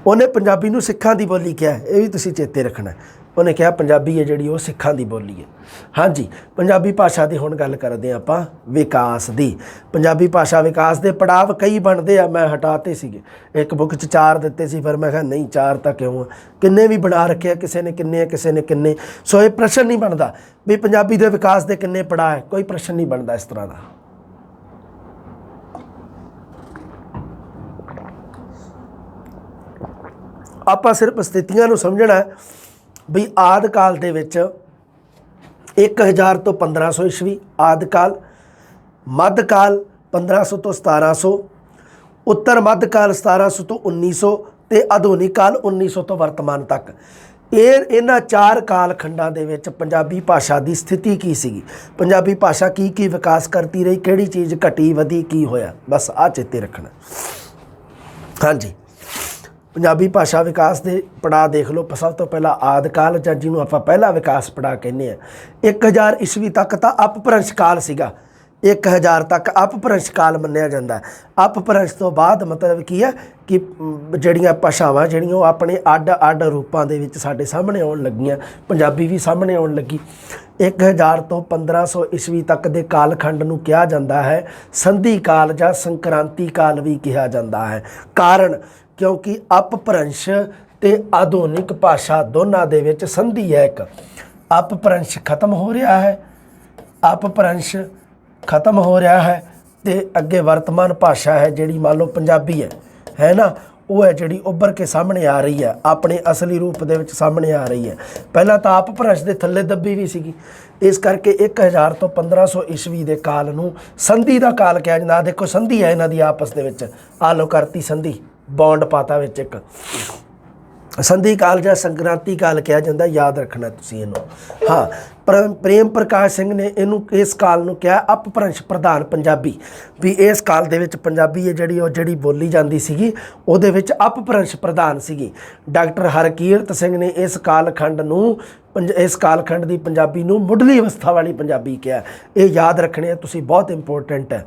ਉਹਨੇ ਪੰਜਾਬੀ ਨੂੰ ਸਿੱਖਾਂ ਦੀ ਬੋਲੀ ਕਿਹਾ, ਇਹ ਵੀ ਤੁਸੀਂ ਚੇਤੇ ਰੱਖਣਾ। ਉਹਨੇ ਕਿਹਾ ਪੰਜਾਬੀ ਹੈ ਜਿਹੜੀ ਉਹ ਸਿੱਖਾਂ ਦੀ ਬੋਲੀ ਹੈ। ਹਾਂਜੀ, ਪੰਜਾਬੀ ਭਾਸ਼ਾ ਦੀ ਹੁਣ ਗੱਲ ਕਰਦੇ ਹਾਂ ਆਪਾਂ ਵਿਕਾਸ ਦੀ। ਪੰਜਾਬੀ ਭਾਸ਼ਾ ਵਿਕਾਸ ਦੇ ਪੜਾਵ ਕਈ ਬਣਦੇ ਆ, ਮੈਂ ਹਟਾਤੇ ਸੀਗੇ। ਇੱਕ ਬੁੱਕ 'ਚ 4 ਦਿੱਤੇ ਸੀ, ਪਰ ਮੈਂ ਕਿਹਾ ਨਹੀਂ 4 ਤਾਂ ਕਿਉਂ ਆ, ਕਿੰਨੇ ਵੀ ਬਣਾ ਰੱਖੇ, ਕਿਸੇ ਨੇ ਕਿੰਨੇ ਕਿਸੇ ਨੇ ਕਿੰਨੇ। ਸੋ ਇਹ ਪ੍ਰਸ਼ਨ ਨਹੀਂ ਬਣਦਾ ਵੀ ਪੰਜਾਬੀ ਦੇ ਵਿਕਾਸ ਦੇ ਕਿੰਨੇ ਪੜਾਅ ਹੈ, ਕੋਈ ਪ੍ਰਸ਼ਨ ਨਹੀਂ ਬਣਦਾ ਇਸ ਤਰ੍ਹਾਂ ਦਾ। ਆਪਾਂ ਸਿਰਫ ਸਥਿਤੀਆਂ ਨੂੰ ਸਮਝਣਾ ਵੀ ਆਦਿ ਕਾਲ ਦੇ ਵਿੱਚ 1000 ਤੋਂ 1500 ਈਸਵੀ ਆਦਿ ਕਾਲ, ਮੱਧ ਕਾਲ 1500 ਤੋਂ 1700, ਉੱਤਰ ਮੱਧ ਕਾਲ 1700 ਤੋਂ 1900 ਤੇ ਆਧੁਨਿਕ ਕਾਲ 1900 ਤੋਂ ਵਰਤਮਾਨ ਤੱਕ। ਇਹਨਾਂ 4 ਕਾਲ ਖੰਡਾਂ ਦੇ ਵਿੱਚ ਪੰਜਾਬੀ ਭਾਸ਼ਾ ਦੀ ਸਥਿਤੀ ਕੀ ਸੀਗੀ, ਪੰਜਾਬੀ ਭਾਸ਼ਾ ਕੀ ਵਿਕਾਸ ਕਰਦੀ ਰਹੀ, ਕਿਹੜੀ ਚੀਜ਼ ਘਟੀ ਵਧੀ, ਕੀ ਹੋਇਆ, ਬਸ ਆਹ ਚੇਤੇ ਰੱਖਣਾ। ਹਾਂਜੀ, ਪੰਜਾਬੀ ਭਾਸ਼ਾ ਵਿਕਾਸ ਦੇ ਪੜਾਅ ਦੇਖ ਲਓ। ਸਭ ਤੋਂ ਪਹਿਲਾਂ ਆਦਿ ਕਾਲ, ਜਾਂ ਜਿਹਨੂੰ ਆਪਾਂ ਪਹਿਲਾ ਵਿਕਾਸ ਪੜਾਅ ਕਹਿੰਦੇ ਹਾਂ। 1000 ਈਸਵੀ ਤੱਕ ਤਾਂ ਅਪਭ੍ਰੰਸ਼ ਕਾਲ ਸੀਗਾ, 1000 ਤੱਕ ਅਪਭ੍ਰੰਸ਼ ਕਾਲ ਮੰਨਿਆ ਜਾਂਦਾ। ਅਪਭ੍ਰੰਸ਼ ਤੋਂ ਬਾਅਦ ਮਤਲਬ ਕੀ ਹੈ ਕਿ ਜਿਹੜੀਆਂ ਭਾਸ਼ਾਵਾਂ ਜਿਹੜੀਆਂ ਉਹ ਆਪਣੇ ਅੱਡ ਰੂਪਾਂ ਦੇ ਵਿੱਚ ਸਾਡੇ ਸਾਹਮਣੇ ਆਉਣ ਲੱਗੀਆਂ, ਪੰਜਾਬੀ ਵੀ ਸਾਹਮਣੇ ਆਉਣ ਲੱਗੀ। 1000 ਤੋਂ 1500 ਈਸਵੀ ਤੱਕ ਦੇ ਕਾਲਖੰਡ ਨੂੰ ਕਿਹਾ ਜਾਂਦਾ ਹੈ ਸੰਧੀ ਕਾਲ ਜਾਂ ਸੰਕ੍ਰਾਂਤੀ ਕਾਲ ਵੀ ਕਿਹਾ ਜਾਂਦਾ ਹੈ। ਕਾਰਨ ਕਿਉਂਕਿ ਅਪਭ੍ਰੰਸ਼ ਤੇ ਆਧੁਨਿਕ ਭਾਸ਼ਾ ਦੋਨਾਂ ਦੇ ਵਿੱਚ ਸੰਧੀ ਹੈ। ਇੱਕ ਅਪਭ੍ਰੰਸ਼ ਖਤਮ ਹੋ ਰਿਹਾ ਹੈ, ਅਪਭ੍ਰੰਸ਼ ਖਤਮ ਹੋ ਰਿਹਾ ਹੈ ਤੇ ਅੱਗੇ ਵਰਤਮਾਨ ਭਾਸ਼ਾ ਹੈ ਜਿਹੜੀ ਮੰਨ ਲਓ ਪੰਜਾਬੀ ਹੈ ਨਾ, ਉਹ ਹੈ ਜਿਹੜੀ ਉੱਭਰ ਕੇ ਸਾਹਮਣੇ ਆ ਰਹੀ ਹੈ, ਆਪਣੇ ਅਸਲੀ ਰੂਪ ਦੇ ਵਿੱਚ ਸਾਹਮਣੇ ਆ ਰਹੀ ਹੈ। ਪਹਿਲਾਂ ਤਾਂ ਅਪਭ੍ਰੰਸ਼ ਦੇ ਥੱਲੇ ਦੱਬੀ ਵੀ ਸੀਗੀ। ਇਸ ਕਰਕੇ 1000 ਤੋਂ 1500 ਈਸਵੀ ਦੇ ਕਾਲ ਨੂੰ ਸੰਧੀ ਦਾ ਕਾਲ ਕਿਹਾ ਜਾਂਦਾ। ਦੇਖੋ ਸੰਧੀ ਹੈ ਇਹਨਾਂ ਦੀ ਆਪਸ ਦੇ ਵਿੱਚ, ਆ ਲੋ ਕਰਤੀ ਸੰਧੀ, ਬੌਂਡ ਪਾਤਾ ਵਿੱਚ ਇੱਕ। ਸੰਧੀ ਕਾਲ ਜਾਂ ਸੰਕ੍ਰਾਂਤੀ ਕਾਲ ਕਿਹਾ ਜਾਂਦਾ, ਯਾਦ ਰੱਖਣਾ ਤੁਸੀਂ ਇਹਨੂੰ। ਹਾਂ, ਪ੍ਰੇਮ ਪ੍ਰਕਾਸ਼ ਸਿੰਘ ਨੇ ਇਹਨੂੰ ਇਸ ਕਾਲ ਨੂੰ ਕਿਹਾ ਅਪਭ੍ਰੰਸ਼ ਪ੍ਰਧਾਨ ਪੰਜਾਬੀ, ਵੀ ਇਸ ਕਾਲ ਦੇ ਵਿੱਚ ਪੰਜਾਬੀ ਹੈ ਜਿਹੜੀ ਉਹ ਜਿਹੜੀ ਬੋਲੀ ਜਾਂਦੀ ਸੀਗੀ ਉਹਦੇ ਵਿੱਚ ਅਪਭ੍ਰੰਸ਼ ਪ੍ਰਧਾਨ ਸੀਗੀ। ਡਾਕਟਰ ਹਰਕੀਰਤ ਸਿੰਘ ਨੇ ਇਸ ਕਾਲਖੰਡ ਦੀ ਪੰਜਾਬੀ ਨੂੰ ਮੁੱਢਲੀ ਅਵਸਥਾ ਵਾਲੀ ਪੰਜਾਬੀ ਕਿਹਾ। ਇਹ ਯਾਦ ਰੱਖਣੇ ਆ ਤੁਸੀਂ, ਬਹੁਤ ਇੰਪੋਰਟੈਂਟ ਹੈ।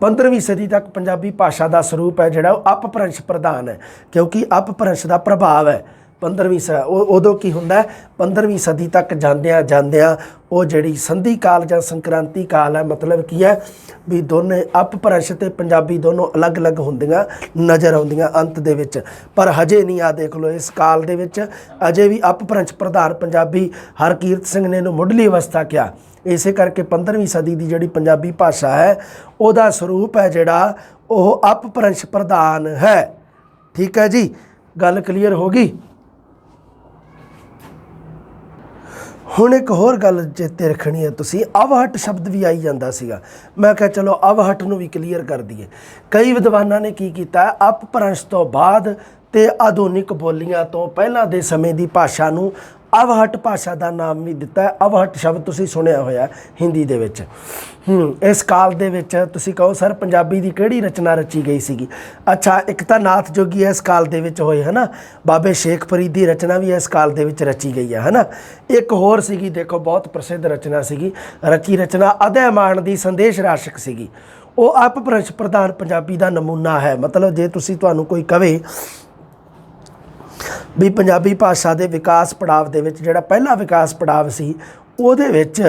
15ਵੀਂ ਸਦੀ ਤੱਕ ਪੰਜਾਬੀ ਭਾਸ਼ਾ ਦਾ ਸਰੂਪ ਹੈ ਜਿਹੜਾ ਉਹ ਅਪਭ੍ਰੰਸ਼ ਪ੍ਰਧਾਨ ਹੈ, ਕਿਉਂਕਿ ਅਪਭ੍ਰੰਸ਼ ਦਾ ਪ੍ਰਭਾਵ ਹੈ। 15ਵੀਂ ਉਦੋਂ ਕੀ ਹੁੰਦਾ, 15ਵੀਂ ਸਦੀ ਤੱਕ ਜਾਂਦਿਆਂ ਉਹ ਜਿਹੜੀ ਸੰਧੀ ਕਾਲ ਜਾਂ ਸੰਕ੍ਰਾਂਤੀ ਕਾਲ ਹੈ, ਮਤਲਬ ਕੀ ਹੈ ਵੀ ਦੋਨੇ ਅਪਭ੍ਰੰਸ਼ ਤੇ ਪੰਜਾਬੀ ਦੋਨੋਂ ਅਲੱਗ-ਅਲੱਗ ਹੁੰਦੀਆਂ ਨਜ਼ਰ ਆਉਂਦੀਆਂ ਅੰਤ ਦੇ ਵਿੱਚ। ਪਰ ਹਜੇ ਨਹੀਂ, ਆ ਦੇਖ ਲਓ ਇਸ ਕਾਲ ਦੇ ਵਿੱਚ ਅਜੇ ਵੀ ਅਪਭ੍ਰੰਸ਼ ਪ੍ਰਧਾਨ ਪੰਜਾਬੀ ਹਰਕੀਰਤ ਸਿੰਘ ਨੇ ਇਹਨੂੰ ਮੁੱਢਲੀ ਅਵਸਥਾ ਕਿਹਾ। ਇਸੇ ਕਰਕੇ 15ਵੀਂ ਸਦੀ ਦੀ ਜਿਹੜੀ ਪੰਜਾਬੀ ਭਾਸ਼ਾ ਹੈ ਉਹਦਾ ਸਰੂਪ ਹੈ ਜਿਹੜਾ ਉਹ ਅਪਭ੍ਰੰਸ਼ ਪ੍ਰਧਾਨ ਹੈ। ਠੀਕ ਹੈ ਜੀ, ਗੱਲ ਕਲੀਅਰ ਹੋ ਗਈ। ਹੁਣ ਇੱਕ ਹੋਰ ਗੱਲ ਚੇਤੇ ਰੱਖਣੀ ਹੈ ਤੁਸੀਂ, ਅਵਹਟ ਸ਼ਬਦ ਵੀ ਆਈ ਜਾਂਦਾ ਸੀਗਾ। ਮੈਂ ਕਿਹਾ ਚਲੋ ਅਵਹਟ ਨੂੰ ਵੀ ਕਲੀਅਰ ਕਰ ਦਈਏ। ਕਈ ਵਿਦਵਾਨਾਂ ਨੇ ਕੀ ਕੀਤਾ, ਅਪਭ੍ਰੰਸ਼ ਤੋਂ ਬਾਅਦ ਤੇ ਆਧੁਨਿਕ ਬੋਲੀਆਂ ਤੋਂ ਪਹਿਲਾਂ ਦੇ ਸਮੇਂ ਦੀ ਭਾਸ਼ਾ ਨੂੰ ਅਵਹਟ ਭਾਸ਼ਾ ਦਾ ਨਾਮ ਵੀ ਦਿੱਤਾ ਹੈ। ਅਵਹਟ ਸ਼ਬਦ ਤੁਸੀਂ ਸੁਣਿਆ ਹੋਇਆ ਹਿੰਦੀ ਦੇ ਵਿੱਚ। ਇਸ ਕਾਲ ਦੇ ਵਿੱਚ ਤੁਸੀਂ ਕਹੋ ਸਰ ਪੰਜਾਬੀ ਦੀ ਕਿਹੜੀ ਰਚਨਾ ਰਚੀ ਗਈ ਸੀਗੀ? ਅੱਛਾ, ਇੱਕ ਤਾਂ ਨਾਥ ਜੋਗੀ ਇਸ ਕਾਲ ਦੇ ਵਿੱਚ ਹੋਏ ਹੈ ਨਾ, ਬਾਬੇ ਸ਼ੇਖ ਫਰੀਦ ਦੀ ਰਚਨਾ ਵੀ ਇਸ ਕਾਲ ਦੇ ਵਿੱਚ ਰਚੀ ਗਈ ਹੈ ਨਾ। ਇੱਕ ਹੋਰ ਸੀਗੀ, ਦੇਖੋ ਬਹੁਤ ਪ੍ਰਸਿੱਧ ਰਚਨਾ ਸੀਗੀ, ਰਚਨਾ ਅਦੈਮਾਨ ਦੀ ਸੰਦੇਸ਼ ਰਾਸ਼ਕ ਸੀਗੀ। ਉਹ ਅਪਭ੍ਰੰਸ਼ ਪ੍ਰਧਾਨ ਪੰਜਾਬੀ ਦਾ ਨਮੂਨਾ ਹੈ। ਮਤਲਬ ਜੇ ਤੁਹਾਨੂੰ ਕੋਈ ਕਵੇ ਵੀ ਪੰਜਾਬੀ ਭਾਸ਼ਾ ਦੇ ਵਿਕਾਸ ਪੜਾਵ ਦੇ ਵਿੱਚ ਜਿਹੜਾ ਪਹਿਲਾ ਵਿਕਾਸ ਪੜਾਵ ਸੀ ਉਹਦੇ ਵਿੱਚ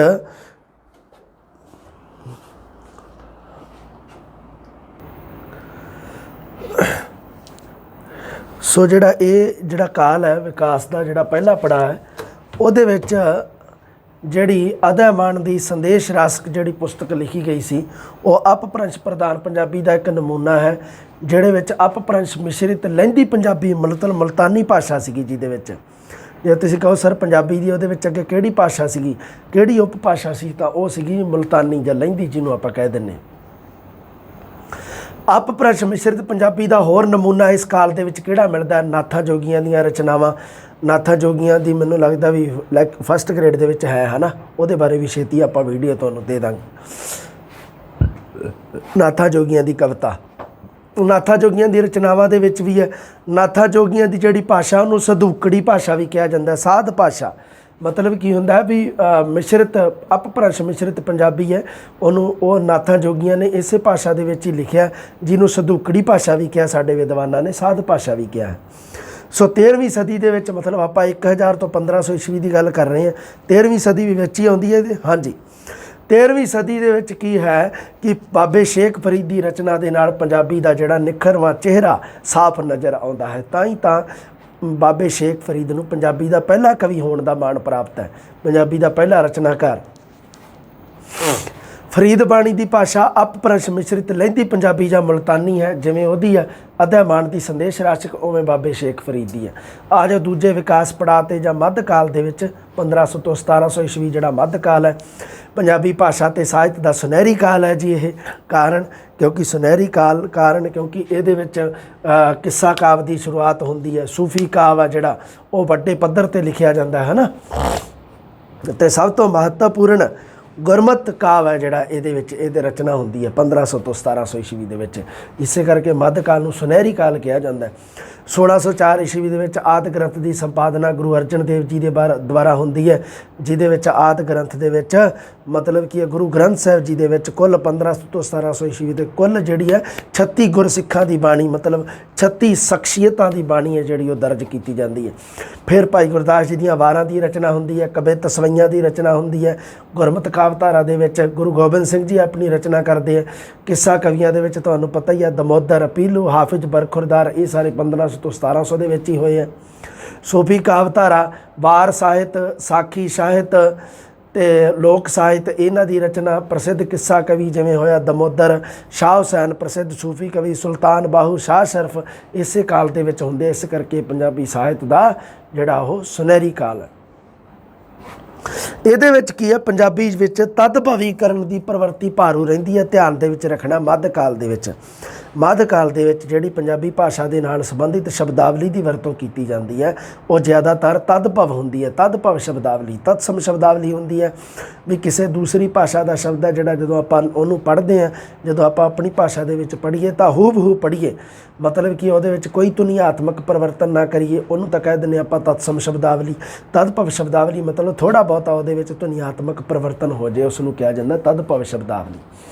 ਸੋ ਜਿਹੜਾ ਕਾਲ ਹੈ ਵਿਕਾਸ ਦਾ ਜਿਹੜਾ ਪਹਿਲਾ ਪੜਾਅ ਹੈ ਉਹਦੇ ਵਿੱਚ ਜਿਹੜੀ ਅਦੈਮਾਨ ਦੀ ਸੰਦੇਸ਼ ਰਾਸ਼ਕ ਜਿਹੜੀ ਪੁਸਤਕ ਲਿਖੀ ਗਈ ਸੀ ਉਹ ਅਪਭ੍ਰੰਸ਼ ਪ੍ਰਧਾਨ ਪੰਜਾਬੀ ਦਾ ਇੱਕ ਨਮੂਨਾ ਹੈ, ਜਿਹੜੇ ਵਿੱਚ ਅਪਭ੍ਰੰਸ਼ ਮਿਸ਼ਰਿਤ ਲਹਿੰਦੀ ਪੰਜਾਬੀ ਮੁਲਤਾਨੀ ਭਾਸ਼ਾ ਸੀਗੀ, ਜਿਹਦੇ ਵਿੱਚ ਜੇ ਤੁਸੀਂ ਕਹੋ ਸਰ ਪੰਜਾਬੀ ਦੀ ਉਹਦੇ ਵਿੱਚ ਅੱਗੇ ਕਿਹੜੀ ਭਾਸ਼ਾ ਸੀਗੀ, ਕਿਹੜੀ ਉਪ ਭਾਸ਼ਾ ਸੀ, ਤਾਂ ਉਹ ਸੀਗੀ ਮੁਲਤਾਨੀ ਜਾਂ ਲਹਿੰਦੀ, ਜਿਹਨੂੰ ਆਪਾਂ ਕਹਿ ਦਿੰਦੇ। ਅਪਭ੍ਰੰਸ਼ ਮਿਸ਼ਰਿਤ ਪੰਜਾਬੀ ਦਾ ਹੋਰ ਨਮੂਨਾ ਇਸ ਕਾਲ ਦੇ ਵਿੱਚ ਕਿਹੜਾ ਮਿਲਦਾ? ਨਾਥਾ ਜੋਗੀਆਂ ਦੀਆਂ ਰਚਨਾਵਾਂ। ਨਾਥਾ ਜੋਗੀਆਂ ਦੀ ਮੈਨੂੰ ਲੱਗਦਾ ਵੀ ਫਸਟ ਗ੍ਰੇਡ ਦੇ ਵਿੱਚ ਹੈ ਨਾ, ਉਹਦੇ ਬਾਰੇ ਵੀ ਛੇਤੀ ਆਪਾਂ ਵੀਡੀਓ ਤੁਹਾਨੂੰ ਦੇ ਦਾਂਗੇ। ਨਾਥਾ ਜੋਗੀਆਂ ਦੀ ਕਵਿਤਾ, ਨਾਥਾ ਜੋਗੀਆਂ ਦੀ ਰਚਨਾਵਾਂ ਦੇ ਵਿੱਚ ਵੀ ਹੈ। ਨਾਥਾ ਜੋਗੀਆਂ ਦੀ ਜਿਹੜੀ ਭਾਸ਼ਾ ਉਹਨੂੰ ਸਧੂਕੜੀ ਭਾਸ਼ਾ ਵੀ ਕਿਹਾ ਜਾਂਦਾ, ਸਾਧ ਭਾਸ਼ਾ। ਮਤਲਬ ਕੀ ਹੁੰਦਾ ਵੀ ਮਿਸ਼ਰਿਤ ਅਪਭ੍ਰੰਸ਼ ਮਿਸ਼ਰਿਤ ਪੰਜਾਬੀ ਹੈ, ਉਹ ਨਾਥਾ ਜੋਗੀਆਂ ਨੇ ਇਸੇ ਭਾਸ਼ਾ ਦੇ ਵਿੱਚ ਹੀ ਲਿਖਿਆ, ਜਿਹਨੂੰ ਸਧੂਕੜੀ ਭਾਸ਼ਾ ਵੀ ਕਿਹਾ ਸਾਡੇ ਵਿਦਵਾਨਾਂ ਨੇ, ਸਾਧ ਭਾਸ਼ਾ ਵੀ ਕਿਹਾ। ਸੋ 13ਵੀਂ ਸਦੀ ਦੇ ਵਿੱਚ ਮਤਲਬ ਆਪਾਂ 1000 ਤੋਂ 1500 ਈਸਵੀ ਦੀ ਗੱਲ ਕਰ ਰਹੇ ਹਾਂ, 13ਵੀਂ ਸਦੀ ਵੀ ਵਿੱਚ ਹੀ ਆਉਂਦੀ ਹੈ ਇਹਦੇ। ਹਾਂਜੀ, 13ਵੀਂ ਸਦੀ ਦੇ ਵਿੱਚ ਕੀ ਹੈ ਕਿ ਬਾਬੇ ਸ਼ੇਖ ਫਰੀਦ ਦੀ ਰਚਨਾ ਦੇ ਨਾਲ ਪੰਜਾਬੀ ਦਾ ਜਿਹੜਾ ਨਿਖਰਵਾਂ ਚਿਹਰਾ ਸਾਫ਼ ਨਜ਼ਰ ਆਉਂਦਾ ਹੈ। ਤਾਂ ਹੀ ਤਾਂ ਬਾਬੇ ਸ਼ੇਖ ਫਰੀਦ ਨੂੰ ਪੰਜਾਬੀ ਦਾ ਪਹਿਲਾ ਕਵੀ ਹੋਣ ਦਾ ਮਾਣ ਪ੍ਰਾਪਤ ਹੈ, ਪੰਜਾਬੀ ਦਾ ਪਹਿਲਾ ਰਚਨਾਕਾਰ। ਫਰੀਦ ਬਾਣੀ ਦੀ ਭਾਸ਼ਾ ਅਪਭ੍ਰੰਸ਼ ਮਿਸ਼ਰਿਤ ਲਹਿੰਦੀ ਪੰਜਾਬੀ ਜਾਂ ਮੁਲਤਾਨੀ ਹੈ, ਜਿਵੇਂ ਉਹਦੀ ਹੈ ਅਧਿਆਮਾਨ ਦੀ ਸੰਦੇਸ਼ ਰਾਸ਼ਕ, ਉਵੇਂ ਬਾਬੇ ਸ਼ੇਖ ਫਰੀਦ ਦੀ ਹੈ। ਆ ਜੋ ਦੂਜੇ ਵਿਕਾਸ ਪੜਾਅ 'ਤੇ ਜਾਂ ਮੱਧ ਕਾਲ ਦੇ ਵਿੱਚ 1500 ਤੋਂ 1700 ਈਸਵੀ ਜਿਹੜਾ ਮੱਧ ਕਾਲ ਹੈ, ਪੰਜਾਬੀ ਭਾਸ਼ਾ ਅਤੇ ਸਾਹਿਤ ਦਾ ਸੁਨਹਿਰੀ ਕਾਲ ਹੈ ਜੀ ਇਹ। ਕਿਉਂਕਿ ਸੁਨਹਿਰੀ ਕਾਰਨ ਕਿਉਂਕਿ ਇਹਦੇ ਵਿੱਚ ਕਿੱਸਾ ਕਾਵ ਦੀ ਸ਼ੁਰੂਆਤ ਹੁੰਦੀ ਹੈ। ਸੂਫੀ ਕਾਵ ਆ ਜਿਹੜਾ ਉਹ ਵੱਡੇ ਪੱਧਰ 'ਤੇ ਲਿਖਿਆ ਜਾਂਦਾ ਹੈ ਨਾ, ਅਤੇ ਸਭ ਤੋਂ ਮਹੱਤਵਪੂਰਨ ਗੁਰਮਤ ਕਾਵ ਹੈ ਜਿਹੜਾ ਇਹਦੇ ਵਿੱਚ ਇਹਦੀ ਰਚਨਾ ਹੁੰਦੀ ਹੈ 1500 ਤੋਂ 1700 ਈਸਵੀ ਦੇ ਵਿੱਚ। ਇਸੇ ਕਰਕੇ ਮੱਧ ਕਾਲ ਨੂੰ ਸੁਨਹਿਰੀ ਕਾਲ ਕਿਹਾ ਜਾਂਦਾ ਹੈ। 1604 ਈਸਵੀ ਦੇ ਵਿੱਚ ਆਦਿ ਗ੍ਰੰਥ ਦੀ ਸੰਪਾਦਨਾ ਗੁਰੂ ਅਰਜਨ ਦੇਵ ਜੀ ਦੇ ਦੁਆਰਾ ਹੁੰਦੀ ਹੈ, ਜਿਹਦੇ ਵਿੱਚ ਆਦਿ ਗ੍ਰੰਥ ਦੇ ਵਿੱਚ ਮਤਲਬ ਕਿ ਗੁਰੂ ਗ੍ਰੰਥ ਸਾਹਿਬ ਜੀ ਦੇ ਵਿੱਚ ਕੁੱਲ 1500 ਤੋਂ 1700 ਈਸਵੀ ਦੇ ਕੁੱਲ ਜਿਹੜੀ ਹੈ 36 ਗੁਰਸਿੱਖਾਂ ਦੀ ਬਾਣੀ, ਮਤਲਬ 36 ਸ਼ਖਸੀਅਤਾਂ ਦੀ ਬਾਣੀ ਹੈ ਜਿਹੜੀ ਉਹ ਦਰਜ ਕੀਤੀ ਜਾਂਦੀ ਹੈ। ਫਿਰ ਭਾਈ ਗੁਰਦਾਸ ਜੀ ਦੀਆਂ ਵਾਰਾਂ ਦੀ ਰਚਨਾ ਹੁੰਦੀ ਹੈ, ਕਵਿਤ ਸਵਈਆਂ ਦੀ ਰਚਨਾ ਹੁੰਦੀ ਹੈ। ਗੁਰਮਤਿ ਕਾਵਧਾਰਾ ਦੇ ਵਿੱਚ ਗੁਰੂ ਗੋਬਿੰਦ ਸਿੰਘ ਜੀ ਆਪਣੀ ਰਚਨਾ ਕਰਦੇ ਆ। ਕਿੱਸਾ ਕਵੀਆਂ ਦੇ ਵਿੱਚ ਤੁਹਾਨੂੰ ਪਤਾ ਹੀ ਹੈ ਦਮੋਦਰ, ਪੀਲੂ, ਹਾਫਿਜ਼ ਬਰਖੁਰਦਾਰ, ਇਹ ਸਾਰੇ 1500 ਤੋਂ 1700 ਦੇ ਵਿੱਚ ਹੀ ਹੋਏ ਆ। ਸੂਫੀ ਕਾਵਧਾਰਾ, ਵਾਰ ਸਾਹਿਤ, ਸਾਖੀ ਸਾਹਿਤ ਅਤੇ ਲੋਕ ਸਾਹਿਤ, ਇਹਨਾਂ ਦੀ ਰਚਨਾ ਪ੍ਰਸਿੱਧ ਕਿੱਸਾ ਕਵੀ ਜਿਵੇਂ ਹੋਇਆ ਦਮੋਦਰ, ਸ਼ਾਹ ਹੁਸੈਨ ਪ੍ਰਸਿੱਧ ਸੂਫੀ ਕਵੀ, ਸੁਲਤਾਨ ਬਾਹੂ, ਸ਼ਾਹ ਸ਼ਰਫ ਇਸੇ ਕਾਲ ਦੇ ਵਿੱਚ ਹੁੰਦੇ। ਇਸ ਕਰਕੇ ਪੰਜਾਬੀ ਸਾਹਿਤ ਦਾ ਜਿਹੜਾ ਉਹ ਸੁਨਹਿਰੀ ਕਾਲ ਹੈ। ਇਹਦੇ ਵਿੱਚ ਕੀ ਹੈ, ਪੰਜਾਬੀ ਵਿੱਚ ਤਦਭਵੀਕਰਨ ਦੀ ਪ੍ਰਵਿਰਤੀ ਭਾਰੂ ਰਹਿੰਦੀ ਹੈ। ਧਿਆਨ ਦੇ ਵਿੱਚ ਰੱਖਣਾ ਮੱਧ ਕਾਲ ਦੇ ਵਿੱਚ ਜਿਹੜੀ ਪੰਜਾਬੀ ਭਾਸ਼ਾ ਦੇ ਨਾਲ ਸੰਬੰਧਿਤ ਸ਼ਬਦਾਵਲੀ ਦੀ ਵਰਤੋਂ ਕੀਤੀ ਜਾਂਦੀ ਹੈ ਉਹ ਜ਼ਿਆਦਾਤਰ ਤਦਭਵ ਹੁੰਦੀ ਹੈ। ਤਦਭਵ ਸ਼ਬਦਾਵਲੀ, ਤਤਸਮ ਸ਼ਬਦਾਵਲੀ ਹੁੰਦੀ ਹੈ ਵੀ ਕਿਸੇ ਦੂਸਰੀ ਭਾਸ਼ਾ ਦਾ ਸ਼ਬਦ ਹੈ ਜਿਹੜਾ ਜਦੋਂ ਆਪਾਂ ਉਹਨੂੰ ਪੜ੍ਹਦੇ ਹਾਂ, ਜਦੋਂ ਆਪਾਂ ਆਪਣੀ ਭਾਸ਼ਾ ਦੇ ਵਿੱਚ ਪੜ੍ਹੀਏ ਤਾਂ ਹੂਬਹੂ ਪੜ੍ਹੀਏ, ਮਤਲਬ ਕਿ ਉਹਦੇ ਵਿੱਚ ਕੋਈ ਧੁਨੀਆਤਮਕ ਪਰਿਵਰਤਨ ਨਾ ਕਰੀਏ, ਉਹਨੂੰ ਤਾਂ ਕਹਿ ਦਿੰਦੇ ਆਪਾਂ ਤਤਸਮ ਸ਼ਬਦਾਵਲੀ। ਤਦਭਵ ਸ਼ਬਦਾਵਲੀ ਮਤਲਬ ਥੋੜ੍ਹਾ ਬਹੁਤਾ ਉਹਦੇ ਵਿੱਚ ਧੁਨੀਆਤਮਕ ਪਰਿਵਰਤਨ ਹੋ ਜਾਏ, ਉਸ ਨੂੰ ਕਿਹਾ ਜਾਂਦਾ ਤਦਭਵ ਸ਼ਬਦਾਵਲੀ।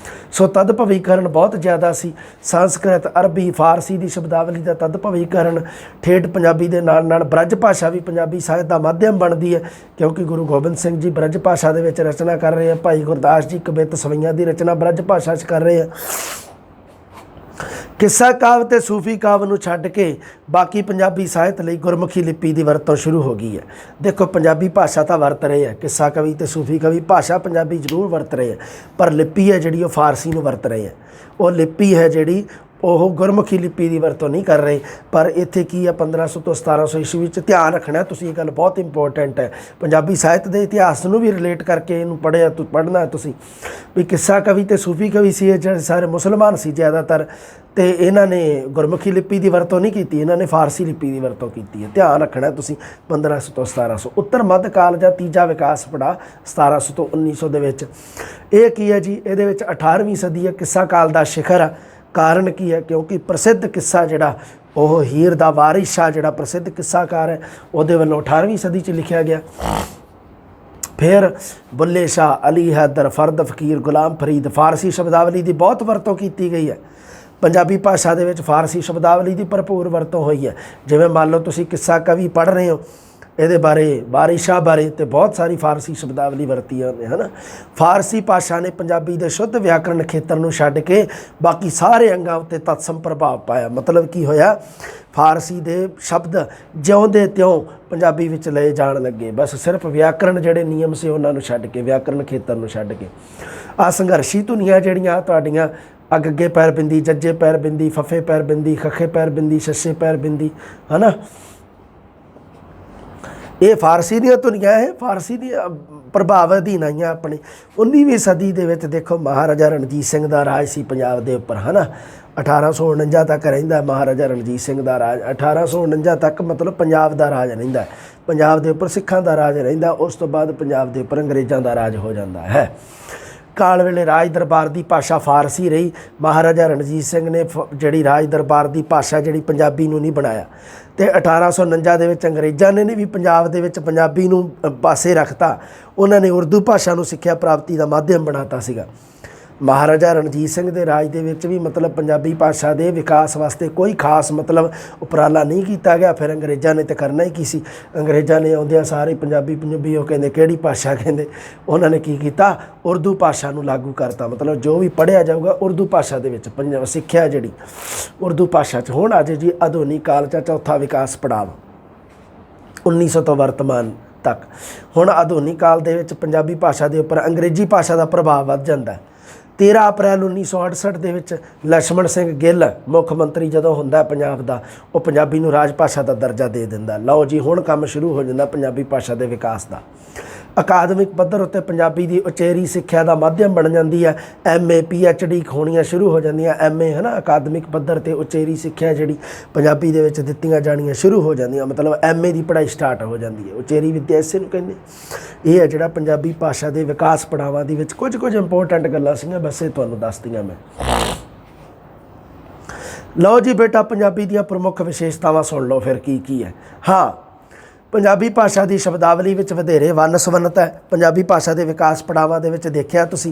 ਸੋ ਤਦਭਵੀਕਰਨ ਬਹੁਤ ਜ਼ਿਆਦਾ ਸੀ। ਸੰਸਕ੍ਰਿਤ, ਅਰਬੀ, ਫਾਰਸੀ ਦੀ ਸ਼ਬਦਾਵਲੀ ਦਾ ਤਦਭਵੀਕਰਨ, ਠੇਠ ਪੰਜਾਬੀ ਦੇ ਨਾਲ ਨਾਲ ਬ੍ਰਜ ਭਾਸ਼ਾ ਵੀ ਪੰਜਾਬੀ ਸਾਹਿਤ ਦਾ ਮਾਧਿਅਮ ਬਣਦੀ ਹੈ, ਕਿਉਂਕਿ ਗੁਰੂ ਗੋਬਿੰਦ ਸਿੰਘ ਜੀ ਬ੍ਰਜ ਭਾਸ਼ਾ ਦੇ ਵਿੱਚ ਰਚਨਾ ਕਰ ਰਹੇ ਆ। ਭਾਈ ਗੁਰਦਾਸ ਜੀ ਕਵਿਤ ਸਵਈਆਂ ਦੀ ਰਚਨਾ ਬ੍ਰਜ ਭਾਸ਼ਾ 'ਚ ਕਰ ਰਹੇ ਆ। ਕਿੱਸਾ ਕਾਵ ਅਤੇ ਸੂਫੀ ਕਾਵ ਨੂੰ ਛੱਡ ਕੇ ਬਾਕੀ ਪੰਜਾਬੀ ਸਾਹਿਤ ਲਈ ਗੁਰਮੁਖੀ ਲਿਪੀ ਦੀ ਵਰਤੋਂ ਸ਼ੁਰੂ ਹੋ ਗਈ ਹੈ। ਦੇਖੋ ਪੰਜਾਬੀ ਭਾਸ਼ਾ ਤਾਂ ਵਰਤ ਰਹੇ ਆ, ਕਿੱਸਾ ਕਵੀ ਅਤੇ ਸੂਫੀ ਕਵੀ ਭਾਸ਼ਾ ਪੰਜਾਬੀ ਜ਼ਰੂਰ ਵਰਤ ਰਹੇ ਆ, ਪਰ ਲਿਪੀ ਹੈ ਜਿਹੜੀ ਉਹ ਫਾਰਸੀ ਨੂੰ ਵਰਤ ਰਹੇ ਆ। ਉਹ ਲਿਪੀ ਹੈ ਜਿਹੜੀ ਉਹ ਗੁਰਮੁਖੀ ਲਿਪੀ ਦੀ ਵਰਤੋਂ ਨਹੀਂ ਕਰ ਰਹੇ। ਪਰ ਇੱਥੇ ਕੀ ਆ 1500 ਤੋਂ 1700 ਈਸਵੀ ਵਿੱਚ ਧਿਆਨ ਰੱਖਣਾ ਤੁਸੀਂ, ਇਹ ਗੱਲ ਬਹੁਤ ਇੰਪੋਰਟੈਂਟ ਹੈ। ਪੰਜਾਬੀ ਸਾਹਿਤ ਦੇ ਇਤਿਹਾਸ ਨੂੰ ਵੀ ਰਿਲੇਟ ਕਰਕੇ ਇਹਨੂੰ ਪੜ੍ਹਨਾ ਤੁਸੀਂ ਵੀ ਕਿੱਸਾ ਕਵੀ ਅਤੇ ਸੂਫੀ ਕਵੀ ਸੀ, ਇਹ ਜਿਹੜੇ ਸਾਰੇ ਮੁਸਲਮਾਨ ਸੀ ਜ਼ਿਆਦਾਤਰ, ਅਤੇ ਇਹਨਾਂ ਨੇ ਗੁਰਮੁਖੀ ਲਿਪੀ ਦੀ ਵਰਤੋਂ ਨਹੀਂ ਕੀਤੀ, ਇਹਨਾਂ ਨੇ ਫਾਰਸੀ ਲਿਪੀ ਦੀ ਵਰਤੋਂ ਕੀਤੀ ਹੈ। ਧਿਆਨ ਰੱਖਣਾ ਤੁਸੀਂ 1500 ਤੋਂ 1700। ਉੱਤਰ ਮੱਧ ਕਾਲ ਜਾਂ ਤੀਜਾ ਵਿਕਾਸ ਪੜਾਅ 1700 ਤੋਂ 1900 ਦੇ ਵਿੱਚ ਇਹ ਕੀ ਹੈ ਜੀ, ਇਹਦੇ ਵਿੱਚ 18ਵੀਂ ਸਦੀ ਹੈ, ਕਿੱਸਾ ਕਾਲ ਦਾ ਸ਼ਿਖਰ ਆ। ਕਾਰਨ ਕੀ ਹੈ, ਕਿਉਂਕਿ ਪ੍ਰਸਿੱਧ ਕਿੱਸਾ ਜਿਹੜਾ ਉਹ ਹੀਰ ਦਾ ਵਾਰਿਸ ਸ਼ਾਹ ਜਿਹੜਾ ਪ੍ਰਸਿੱਧ ਕਿੱਸਾਕਾਰ ਹੈ ਉਹਦੇ ਵੱਲੋਂ 18ਵੀਂ ਸਦੀ 'ਚ ਲਿਖਿਆ ਗਿਆ। ਫਿਰ ਬੁੱਲੇ ਸ਼ਾਹ, ਅਲੀ ਹੈਦਰ, ਫਰਦ ਫਕੀਰ, ਗੁਲਾਮ ਫਰੀਦ, ਫਾਰਸੀ ਸ਼ਬਦਾਵਲੀ ਦੀ ਬਹੁਤ ਵਰਤੋਂ ਕੀਤੀ ਗਈ ਹੈ। ਪੰਜਾਬੀ ਭਾਸ਼ਾ ਦੇ ਵਿੱਚ ਫਾਰਸੀ ਸ਼ਬਦਾਵਲੀ ਦੀ ਭਰਪੂਰ ਵਰਤੋਂ ਹੋਈ ਹੈ। ਜਿਵੇਂ ਮੰਨ ਲਓ ਤੁਸੀਂ ਕਿੱਸਾ ਕਵੀ ਪੜ੍ਹ ਰਹੇ ਹੋ, ਇਹਦੇ ਬਾਰੇ ਵਾਰਿਸ ਸ਼ਾਹ ਬਾਰੇ ਤੇ ਬਹੁਤ ਸਾਰੀ ਫਾਰਸੀ ਸ਼ਬਦਾਵਲੀ ਵਰਤੀ ਉਹਨੇ, ਹੈ ਨਾ। ਫਾਰਸੀ ਭਾਸ਼ਾ ਨੇ ਪੰਜਾਬੀ ਦੇ ਸ਼ੁੱਧ ਵਿਆਕਰਣ ਖੇਤਰ ਨੂੰ ਛੱਡ ਕੇ ਬਾਕੀ ਸਾਰੇ ਅੰਗਾਂ ਉੱਤੇ ਤਤਸਮ ਪ੍ਰਭਾਵ ਪਾਇਆ। ਮਤਲਬ ਕੀ ਹੋਇਆ, ਫਾਰਸੀ ਦੇ ਸ਼ਬਦ ਜਿਉਂ ਦੇ ਤਿਉਂ ਪੰਜਾਬੀ ਵਿੱਚ ਲਏ ਜਾਣ ਲੱਗੇ। ਬਸ ਸਿਰਫ ਵਿਆਕਰਣ ਜਿਹੜੇ ਨਿਯਮ ਸੀ ਉਹਨਾਂ ਨੂੰ ਛੱਡ ਕੇ, ਵਿਆਕਰਣ ਖੇਤਰ ਨੂੰ ਛੱਡ ਕੇ। ਆਹ ਸੰਘਰਸ਼ੀ ਧੁਨੀਆਂ ਜਿਹੜੀਆਂ ਤੁਹਾਡੀਆਂ ਅੱਗੇ ਪੈਰ ਬਿੰਦੀ, ਜੱਜੇ ਪੈਰ ਬਿੰਦੀ, ਫੱਫੇ ਪੈਰ ਬਿੰਦੀ, ਖੱਖੇ ਪੈਰ ਬਿੰਦੀ, ਛੱਛੇ ਪੈਰ ਬਿੰਦੀ, ਹੈ ਨਾ, ਇਹ ਫਾਰਸੀ ਦੀਆਂ ਧੁਨੀਆਂ ਹੈ, ਫਾਰਸੀ ਦੀ ਪ੍ਰਭਾਵ ਅਧੀਨ ਆਈਆਂ ਆਪਣੇ। 19ਵੀਂ ਸਦੀ ਦੇ ਵਿੱਚ ਦੇਖੋ ਮਹਾਰਾਜਾ ਰਣਜੀਤ ਸਿੰਘ ਦਾ ਰਾਜ ਸੀ ਪੰਜਾਬ ਦੇ ਉੱਪਰ, ਹੈ ਨਾ। 1849 ਤੱਕ ਰਹਿੰਦਾ ਮਹਾਰਾਜਾ ਰਣਜੀਤ ਸਿੰਘ ਦਾ ਰਾਜ। 1849 ਤੱਕ ਮਤਲਬ ਪੰਜਾਬ ਦਾ ਰਾਜ ਰਹਿੰਦਾ, ਪੰਜਾਬ ਦੇ ਉੱਪਰ ਸਿੱਖਾਂ ਦਾ ਰਾਜ ਰਹਿੰਦਾ। ਉਸ ਤੋਂ ਬਾਅਦ ਪੰਜਾਬ ਦੇ ਉੱਪਰ ਅੰਗਰੇਜ਼ਾਂ ਦਾ ਰਾਜ ਹੋ ਜਾਂਦਾ ਹੈ। ਕਾਲ ਵੇਲੇ ਰਾਜ ਦਰਬਾਰ ਦੀ ਭਾਸ਼ਾ ਫਾਰਸੀ ਰਹੀ। ਮਹਾਰਾਜਾ ਰਣਜੀਤ ਸਿੰਘ ਨੇ ਜਿਹੜੀ ਰਾਜ ਦਰਬਾਰ ਦੀ ਭਾਸ਼ਾ ਜਿਹੜੀ ਪੰਜਾਬੀ ਨੂੰ ਨਹੀਂ ਬਣਾਇਆ, ਅਤੇ 1849 ਦੇ ਵਿੱਚ ਅੰਗਰੇਜ਼ਾਂ ਨੇ ਵੀ ਪੰਜਾਬ ਦੇ ਵਿੱਚ ਪੰਜਾਬੀ ਨੂੰ ਪਾਸੇ ਰੱਖਤਾ। ਉਹਨਾਂ ਨੇ ਉਰਦੂ ਭਾਸ਼ਾ ਨੂੰ ਸਿੱਖਿਆ ਪ੍ਰਾਪਤੀ ਦਾ ਮਾਧਿਅਮ ਬਣਾਤਾ ਸੀਗਾ। महाराजा रणजीत सिंह के राज दे विच भी मतलब पंजाबी भाषा के विकास वास्ते कोई खास मतलब उपराला नहीं किया गया। फिर अंग्रेज़ों ने तो करना ही की सी, अंग्रेज़ों ने आउंदियां सारे पंजाबी पंजाबी वो कहते किहड़ी भाषा कहते, उन्होंने की किया उर्दू भाषा नूं लागू करता। मतलब जो भी पढ़िया जाऊगा उर्दू भाषा दे विच सिक्ख्या जिहड़ी उर्दू भाषा च। हुण अज जी आधुनिक काल च चौथा विकास पड़ाव 1900 तो वर्तमान तक। हुण आधुनिक काल दे विच पंजाबी भाषा के उपर अंग्रेजी भाषा का प्रभाव वध जांदा है। 13 अप्रैल 1968 के विच लक्ष्मण सिंह गिल मुख मंत्री जदों हुंदा पंजाब दा, वो पंजाबी नूं राज भाषा का दर्जा दे दिंदा। लो जी हुण काम शुरू हो जांदा पंजाबी भाषा के विकास का। अकादमिक पद्धर उत्ते पंजाबी की उचेरी सिक्ख्या का माध्यम बन जाती है। MA PhD होणियां शुरू हो जांदियां। MA है ना अकादमिक पद्धर ते उचेरी सिक्ख्या जिहड़ी पंजाबी दे विच दित्तियां जाणियां शुरू हो जांदियां। मतलब MA की पढ़ाई स्टार्ट हो जाती है। उचेरी विद्या इसे नूं कहंदे। ये है जिहड़ा पंजाबी भाषा के विकास पड़ावां दे विच कुछ इंपोर्टेंट गल्लां सीगीआं, बस ये तुहानूं दस दियां मैं। लो जी बेटा पंजाबी दीयां प्रमुख विशेषतावां सुन लो फिर की है। हाँ, पंजाबी भाषा की शब्दावली में वधेरे वन सवन्नत है। पंजाबी भाषा के विकास पड़ावां दे विच देखिया तुसी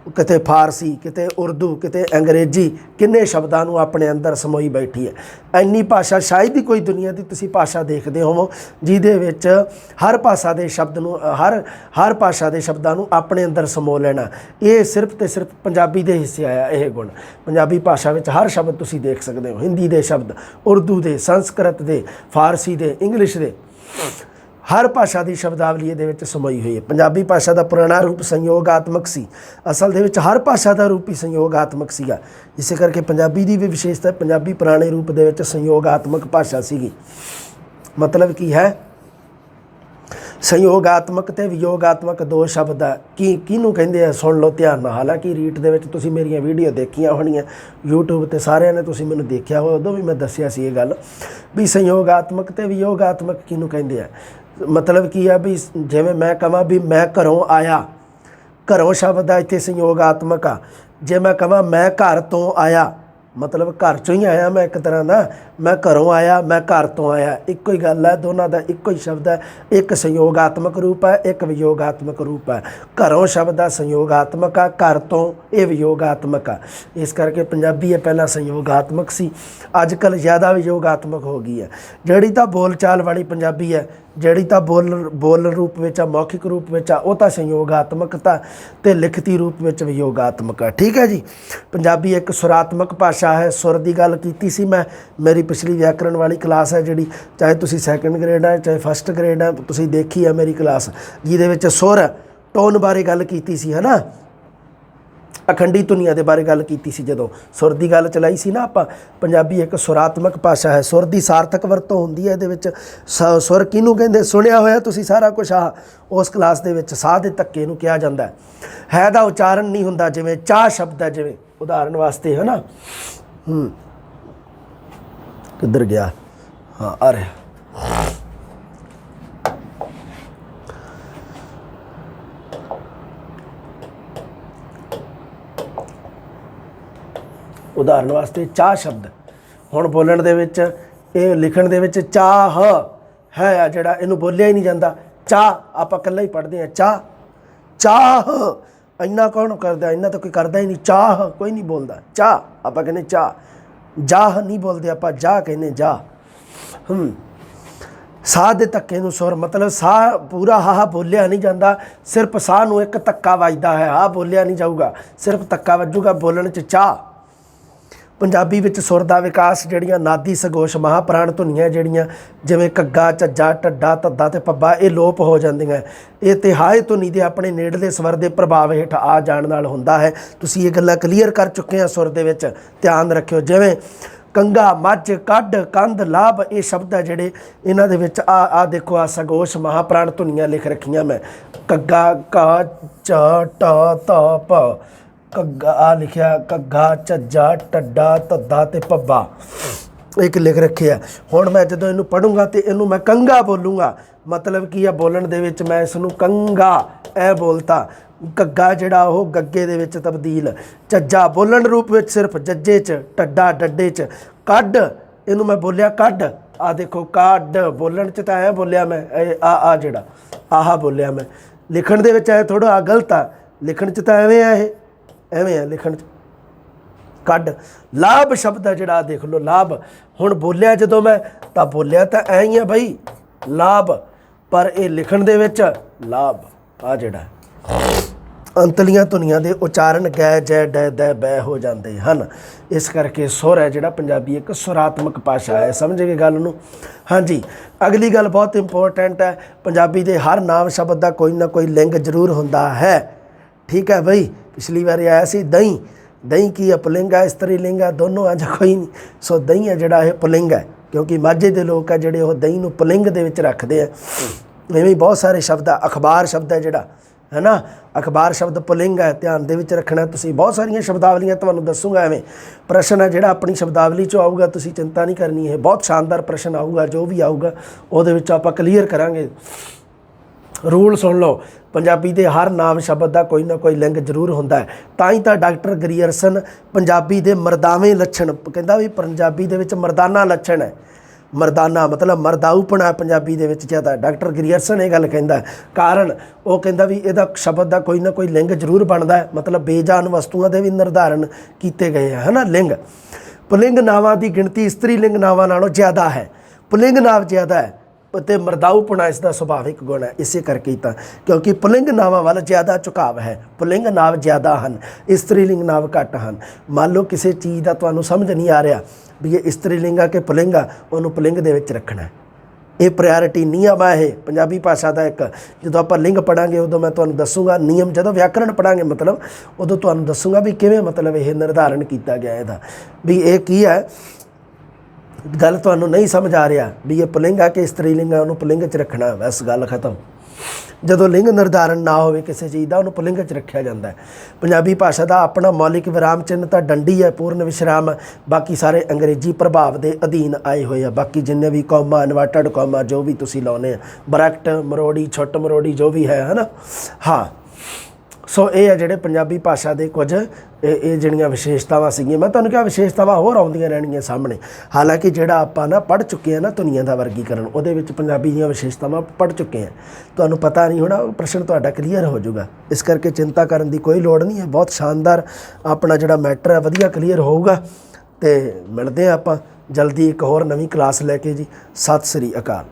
किते फारसी, किते उर्दू, किते अंग्रेजी, किन्ने शब्दां नूं अपने अंदर समोई बैठी है। इन्नी भाषा शायद ही कोई दुनिया की तुसी भाषा देखते होवो जिहदे विच हर भाषा के शब्द नूं हर भाषा के शब्दां नूं अपने अंदर समो लेना। ये सिर्फ तो सिर्फ पंजाबी के हिस्से आया यह गुण। पंजाबी भाषा विच हर शब्द तुसी देख सकते हो, हिंदी के शब्द, उर्दू के, संस्कृत के, फारसी के, इंग्लिश के, हर भाषा की शब्दावली ये समोई हुई है। पंजाबी भाषा का पुराना रूप संयोगात्मक सी। असल दे विच हर भाषा का रूप ही संयोगात्मक सीगा। इस करके पंजाबी की भी विशेषता है, पंजाबी पुराने रूप दे विच संयोगात्मक भाषा सीगी। मतलब की है संयोगात्मक ते वियोगात्मक दो शब्द है। किनू कहंदे आ सुन लो ध्यान नाल। हालांकि रीट दे विच तुसीं मेरियां वीडियो देखियां होणियां यूट्यूब ते सारिआं ने, तुसीं मैनूं देखिया हो, उदों भी मैं दस्सिया सी ये गल भी संयोगात्मक ते वियोगात्मक किनू कहंदे आ। मतलब की है भी जिवें मैं कहां भी मैं घरों आया, घरों शब्द आ इत्थे संयोगात्मक आ। जे मैं कहां मैं घर तो आया, मतलब घर चों ही आया मैं, एक तरह का मैं घरों आया, मैं घर तो आया, एक ही गल है, दोनों का एक ही शब्द है। एक संयोगात्मक रूप है, एक वियोगात्मक रूप है। घरों शब्द है संयोगात्मक आ, घर तो ये वियोगात्मक आ। इस करके पंजाबी है पहला संयोगात्मक सी, अजकल ज़्यादा वियोगात्मक हो गई है। जिहड़ी तां बोल चाल वाली पंजाबी है, जिहड़ी तां बोल रूप में, मौखिक रूप में वो तो संयोगात्मकता ते लिखती रूप में वियोगात्मक है। ठीक है जी। पंजाबी एक सुरात्मक भाषा है। सुर की गल कीती सी मैं, मेरी पिछली व्याकरण वाली क्लास है जिहड़ी, चाहे तुसी सैकेंड ग्रेड है चाहे फस्ट ग्रेड है, तुसी देखी है मेरी क्लास, जिहदे विच सुर टोन बारे गल कीती सी, है ना। अखंडी धुनिया के बारे गल की सी, जदों सुर की गल चलाई सी ना आपां। पंजाबी एक सुरात्मक भाषा है। सुर की सार्थक वरतों होंदी है। इहदे सुर किनू कहंदे सुनिया होया तुसीं सारा कुछ। उस क्लास दे विच साह दे धक्के नूं कहा जांदा है दा उच्चारण नहीं हुंदा। जिवें चाह शब्द है, जिवें उदाहरण वास्ते, है ना। किधर गया? हाँ आ रहा। उदाहरण वास्ते चाह शब्द हुण बोलण दे विच, ये लिखण दे विच चाह है आ जिहड़ा, इहनूं बोलिया ही नहीं जाता। चाह आपां कल्ला ही पढ़दे हैं, चाह चाह इन्ना कौन करदा, इन्ना तो कोई करदा ही नहीं। चाह कोई नहीं बोलदा। चाह आपां कहने चाह, जाह नहीं बोलते आपां जा कहने जा। साह दे धक्के नूं सुर, मतलब साह पूरा हा बोलिया नहीं जाता, सिर्फ साह नूं एक धक्का वजदा है, हा बोलिया नहीं जाऊगा, सिर्फ धक्का वजूगा बोलण च चाह। पंजाबी विच सुर दा विकास जिहड़ियां नादी सगोश महाप्राण धुनियां जिहड़ियां जिवें घग्गा झज्जा ढड्डा धद्दा ते पब्बा, ये लोप हो जांदियां। ये तिहाई धुनी दे अपने नेड़ले स्वर के प्रभाव हेठ आ जाण नाल हुंदा है। तुसीं ये गल्लां क्लीयर कर चुके हैं। सुर दे विच ध्यान रखियो, जिवें कंगा, मझ, कड, कंध, लाभ, ये शब्द है जिहड़े इन्हां दे विच आ देखो, आ सगोश महाप्राण धुनियां लिख रखियां मैं। घग्गा घा च ट त प, घग्गा आ लिखिया घग्गा झज्जा ढड्डा धद्दा ते पब्बा, एक लिख रखे है। हुण मैं जदों इनू पढ़ूंगा तो इनू मैं कंगा बोलूँगा। मतलब की है बोलण दे विच मैं इसनू कंगा ए बोलता। घग्गा जिहड़ा वो गग्गे दे विच तब्दील, झज्जा बोलण रूप में सिर्फ जज्जे च, ढड्डा डड्डे च, कड इनू मैं बोलिया कड, आ देखो कड बोलण च तां ऐ बोलिया मैं, आ जिहड़ा आह बोलिया मैं। लिखण दे विच ऐ थोड़ा गलत आ, लिखण च तां एवें आ। ਐਵੇਂ ਆ ਲਿਖਣ 'ਚ। ਕੱਢ ਲਾਭ ਸ਼ਬਦ ਹੈ ਜਿਹੜਾ, ਦੇਖ ਲਓ ਲਾਭ। ਹੁਣ ਬੋਲਿਆ ਜਦੋਂ ਮੈਂ ਤਾਂ ਬੋਲਿਆ ਤਾਂ ਐ ਹੀ ਆ ਬਈ ਲਾਭ, ਪਰ ਇਹ ਲਿਖਣ ਦੇ ਵਿੱਚ ਲਾਭ ਆ ਜਿਹੜਾ ਅੰਤਲੀਆਂ ਧੁਨੀਆਂ ਦੇ ਉਚਾਰਨ ਗੈ ਜੈ ਡੈ ਦੈ ਬੈ ਹੋ ਜਾਂਦੇ ਹਨ। ਇਸ ਕਰਕੇ ਸੁਰ ਹੈ ਜਿਹੜਾ ਪੰਜਾਬੀ ਇੱਕ ਸੁਰਾਤਮਕ ਭਾਸ਼ਾ ਹੈ। ਸਮਝ ਗਏ ਗੱਲ ਨੂੰ? ਹਾਂਜੀ, ਅਗਲੀ ਗੱਲ ਬਹੁਤ ਇੰਪੋਰਟੈਂਟ ਹੈ। ਪੰਜਾਬੀ ਦੇ ਹਰ ਨਾਮ ਸ਼ਬਦ ਦਾ ਕੋਈ ਨਾ ਕੋਈ ਲਿੰਗ ਜ਼ਰੂਰ ਹੁੰਦਾ ਹੈ। ਠੀਕ ਹੈ ਬਈ, ਪਿਛਲੀ ਵਾਰੀ ਆਇਆ ਸੀ ਦਹੀਂ। ਦਹੀਂ ਕੀ ਹੈ? ਪੁਲਿੰਗ ਹੈ, ਇਸਤਰੀ ਲਿੰਗ ਹੈ, ਦੋਨੋਂ ਆ ਜਾਂ ਕੋਈ ਨਹੀਂ। ਸੋ ਦਹੀਂ ਹੈ ਜਿਹੜਾ ਇਹ ਪੁਲਿੰਗ ਹੈ, ਕਿਉਂਕਿ ਮਾਝੇ ਦੇ ਲੋਕ ਆ ਜਿਹੜੇ ਉਹ ਦਹੀਂ ਨੂੰ ਪੁਲਿੰਗ ਦੇ ਵਿੱਚ ਰੱਖਦੇ ਆ। ਐਵੇਂ ਬਹੁਤ ਸਾਰੇ ਸ਼ਬਦ ਆ। ਅਖਬਾਰ ਸ਼ਬਦ ਹੈ ਜਿਹੜਾ, ਹੈ ਨਾ, ਅਖਬਾਰ ਸ਼ਬਦ ਪੁਲਿੰਗ ਹੈ, ਧਿਆਨ ਦੇ ਵਿੱਚ ਰੱਖਣਾ ਤੁਸੀਂ। ਬਹੁਤ ਸਾਰੀਆਂ ਸ਼ਬਦਾਵਲੀਆਂ ਤੁਹਾਨੂੰ ਦੱਸੂਗਾ। ਐਵੇਂ ਪ੍ਰਸ਼ਨ ਹੈ ਜਿਹੜਾ ਆਪਣੀ ਸ਼ਬਦਾਵਲੀ 'ਚੋਂ ਆਊਗਾ, ਤੁਸੀਂ ਚਿੰਤਾ ਨਹੀਂ ਕਰਨੀ। ਇਹ ਬਹੁਤ ਸ਼ਾਨਦਾਰ ਪ੍ਰਸ਼ਨ ਆਊਗਾ, ਜੋ ਵੀ ਆਊਗਾ ਉਹਦੇ ਵਿੱਚ ਆਪਾਂ ਕਲੀਅਰ ਕਰਾਂਗੇ। ਰੂਲ ਸੁਣ ਲਓ, ਪੰਜਾਬੀ ਦੇ ਹਰ ਨਾਮ ਸ਼ਬਦ ਦਾ ਕੋਈ ਨਾ ਕੋਈ ਲਿੰਗ ਜ਼ਰੂਰ ਹੁੰਦਾ ਹੈ। ਤਾਂ ਹੀ ਤਾਂ ਡਾਕਟਰ ਗਰੀਅਰਸਨ ਪੰਜਾਬੀ ਦੇ ਮਰਦਾਵੇਂ ਲੱਛਣ ਕਹਿੰਦਾ ਵੀ ਪੰਜਾਬੀ ਦੇ ਵਿੱਚ ਮਰਦਾਨਾ ਲੱਛਣ ਹੈ। ਮਰਦਾਨਾ ਮਤਲਬ ਮਰਦਾਊਪਣਾ ਪੰਜਾਬੀ ਦੇ ਵਿੱਚ ਜ਼ਿਆਦਾ। ਡਾਕਟਰ ਗਰੀਅਰਸਨ ਇਹ ਗੱਲ ਕਹਿੰਦਾ। ਕਾਰਨ ਉਹ ਕਹਿੰਦਾ ਵੀ ਇਹਦਾ ਸ਼ਬਦ ਦਾ ਕੋਈ ਨਾ ਕੋਈ ਲਿੰਗ ਜ਼ਰੂਰ ਬਣਦਾ ਹੈ, ਮਤਲਬ ਬੇਜਾਨ ਵਸਤੂਆਂ ਦੇ ਵੀ ਨਿਰਧਾਰਨ ਕੀਤੇ ਗਏ ਹੈ ਨਾ ਲਿੰਗ। ਪੁਲਿੰਗ ਨਾਵਾਂ ਦੀ ਗਿਣਤੀ ਇਸਤਰੀ ਲਿੰਗ ਨਾਵਾਂ ਨਾਲੋਂ ਜ਼ਿਆਦਾ ਹੈ। ਪੁਲਿੰਗ ਨਾਮ ਜ਼ਿਆਦਾ ਹੈ ਅਤੇ ਮਰਦਾਊਪਣਾ ਇਸ ਦਾ ਸੁਭਾਵਿਕ ਗੁਣ ਹੈ। ਇਸੇ ਕਰਕੇ ਹੀ ਤਾਂ, ਕਿਉਂਕਿ ਪੁਲਿੰਗ ਨਾਵਾਂ ਵੱਲ ਜ਼ਿਆਦਾ ਝੁਕਾਵ ਹੈ। ਪੁਲਿੰਗ ਨਾਮ ਜ਼ਿਆਦਾ ਹਨ, ਇਸਤਰੀ ਲਿੰਗ ਨਾਮ ਘੱਟ ਹਨ। ਮੰਨ ਲਓ ਕਿਸੇ ਚੀਜ਼ ਦਾ ਤੁਹਾਨੂੰ ਸਮਝ ਨਹੀਂ ਆ ਰਿਹਾ ਵੀ ਇਹ ਇਸਤਰੀ ਲਿੰਗ ਆ ਕਿ ਪੁਲਿੰਗ ਆ, ਉਹਨੂੰ ਪੁਲਿੰਗ ਦੇ ਵਿੱਚ ਰੱਖਣਾ। ਇਹ ਪ੍ਰਾਇਰਟੀ ਨਿਯਮ ਆ ਇਹ ਪੰਜਾਬੀ ਭਾਸ਼ਾ ਦਾ ਇੱਕ। ਜਦੋਂ ਆਪਾਂ ਲਿੰਗ ਪੜ੍ਹਾਂਗੇ ਉਦੋਂ ਮੈਂ ਤੁਹਾਨੂੰ ਦੱਸੂਗਾ ਨਿਯਮ। ਜਦੋਂ ਵਿਆਕਰਣ ਪੜ੍ਹਾਂਗੇ ਮਤਲਬ ਉਦੋਂ ਤੁਹਾਨੂੰ ਦੱਸੂਗਾ ਵੀ ਕਿਵੇਂ ਮਤਲਬ ਇਹ ਨਿਰਧਾਰਨ ਕੀਤਾ ਗਿਆ ਇਹਦਾ, ਵੀ ਇਹ ਕੀ ਹੈ। ਗੱਲ ਤੁਹਾਨੂੰ ਨਹੀਂ ਸਮਝ ਆ ਰਿਹਾ ਵੀ ਇਹ ਪੁਲਿੰਗ ਆ ਕਿ ਇਸਤਰੀ ਲਿੰਗ ਆ, ਉਹਨੂੰ ਪੁਲਿੰਗ 'ਚ ਰੱਖਣਾ, ਬਸ ਗੱਲ ਖਤਮ। ਜਦੋਂ ਲਿੰਗ ਨਿਰਧਾਰਨ ਨਾ ਹੋਵੇ ਕਿਸੇ ਚੀਜ਼ ਦਾ, ਉਹਨੂੰ ਪੁਲਿੰਗ 'ਚ ਰੱਖਿਆ ਜਾਂਦਾ ਹੈ। ਪੰਜਾਬੀ ਭਾਸ਼ਾ ਦਾ ਆਪਣਾ ਮੌਲਿਕ ਵਿਰਾਮ ਚਿੰਨ੍ਹ ਤਾਂ ਡੰਡੀ ਹੈ, ਪੂਰਨ ਵਿਸ਼ਰਾਮ। ਬਾਕੀ ਸਾਰੇ ਅੰਗਰੇਜ਼ੀ ਪ੍ਰਭਾਵ ਦੇ ਅਧੀਨ ਆਏ ਹੋਏ ਆ। ਬਾਕੀ ਜਿੰਨੇ ਵੀ ਕੌਮਾ, ਇਨਵਰਟਡ ਕੌਮਾ, ਜੋ ਵੀ ਤੁਸੀਂ ਲਾਉਨੇ ਆ, ਬਰੈਕਟ, ਮਰੋੜੀ, ਛੁੱਟ ਮਰੋੜੀ, ਜੋ ਵੀ ਹੈ ਨਾ। ਹਾਂ, ਸੋ ਇਹ ਆ ਜਿਹੜੇ ਪੰਜਾਬੀ ਭਾਸ਼ਾ ਦੇ ਕੁਝ ਇਹ ਜਿਹੜੀਆਂ ਵਿਸ਼ੇਸ਼ਤਾਵਾਂ ਸੀਗੀਆਂ। ਮੈਂ ਤੁਹਾਨੂੰ ਕਿਹਾ ਵਿਸ਼ੇਸ਼ਤਾਵਾਂ ਹੋਰ ਆਉਂਦੀਆਂ ਰਹਿਣਗੀਆਂ ਸਾਹਮਣੇ। ਹਾਲਾਂਕਿ ਜਿਹੜਾ ਆਪਾਂ ਨਾ ਪੜ੍ਹ ਚੁੱਕੇ ਹਾਂ ਨਾ ਧੁਨੀਆਂ ਦਾ ਵਰਗੀਕਰਨ, ਉਹਦੇ ਵਿੱਚ ਪੰਜਾਬੀ ਦੀਆਂ ਵਿਸ਼ੇਸ਼ਤਾਵਾਂ ਪੜ੍ਹ ਚੁੱਕੇ ਹਾਂ। ਤੁਹਾਨੂੰ ਪਤਾ ਨਹੀਂ ਹੋਣਾ, ਉਹ ਪ੍ਰਸ਼ਨ ਤੁਹਾਡਾ ਕਲੀਅਰ ਹੋ ਜਾਊਗਾ। ਇਸ ਕਰਕੇ ਚਿੰਤਾ ਕਰਨ ਦੀ ਕੋਈ ਲੋੜ ਨਹੀਂ ਹੈ। ਬਹੁਤ ਸ਼ਾਨਦਾਰ ਆਪਣਾ ਜਿਹੜਾ ਮੈਟਰ ਹੈ ਵਧੀਆ ਕਲੀਅਰ ਹੋਊਗਾ। ਅਤੇ ਮਿਲਦੇ ਹਾਂ ਆਪਾਂ ਜਲਦੀ ਇੱਕ ਹੋਰ ਨਵੀਂ ਕਲਾਸ ਲੈ ਕੇ ਜੀ। ਸਤਿ ਸ੍ਰੀ ਅਕਾਲ।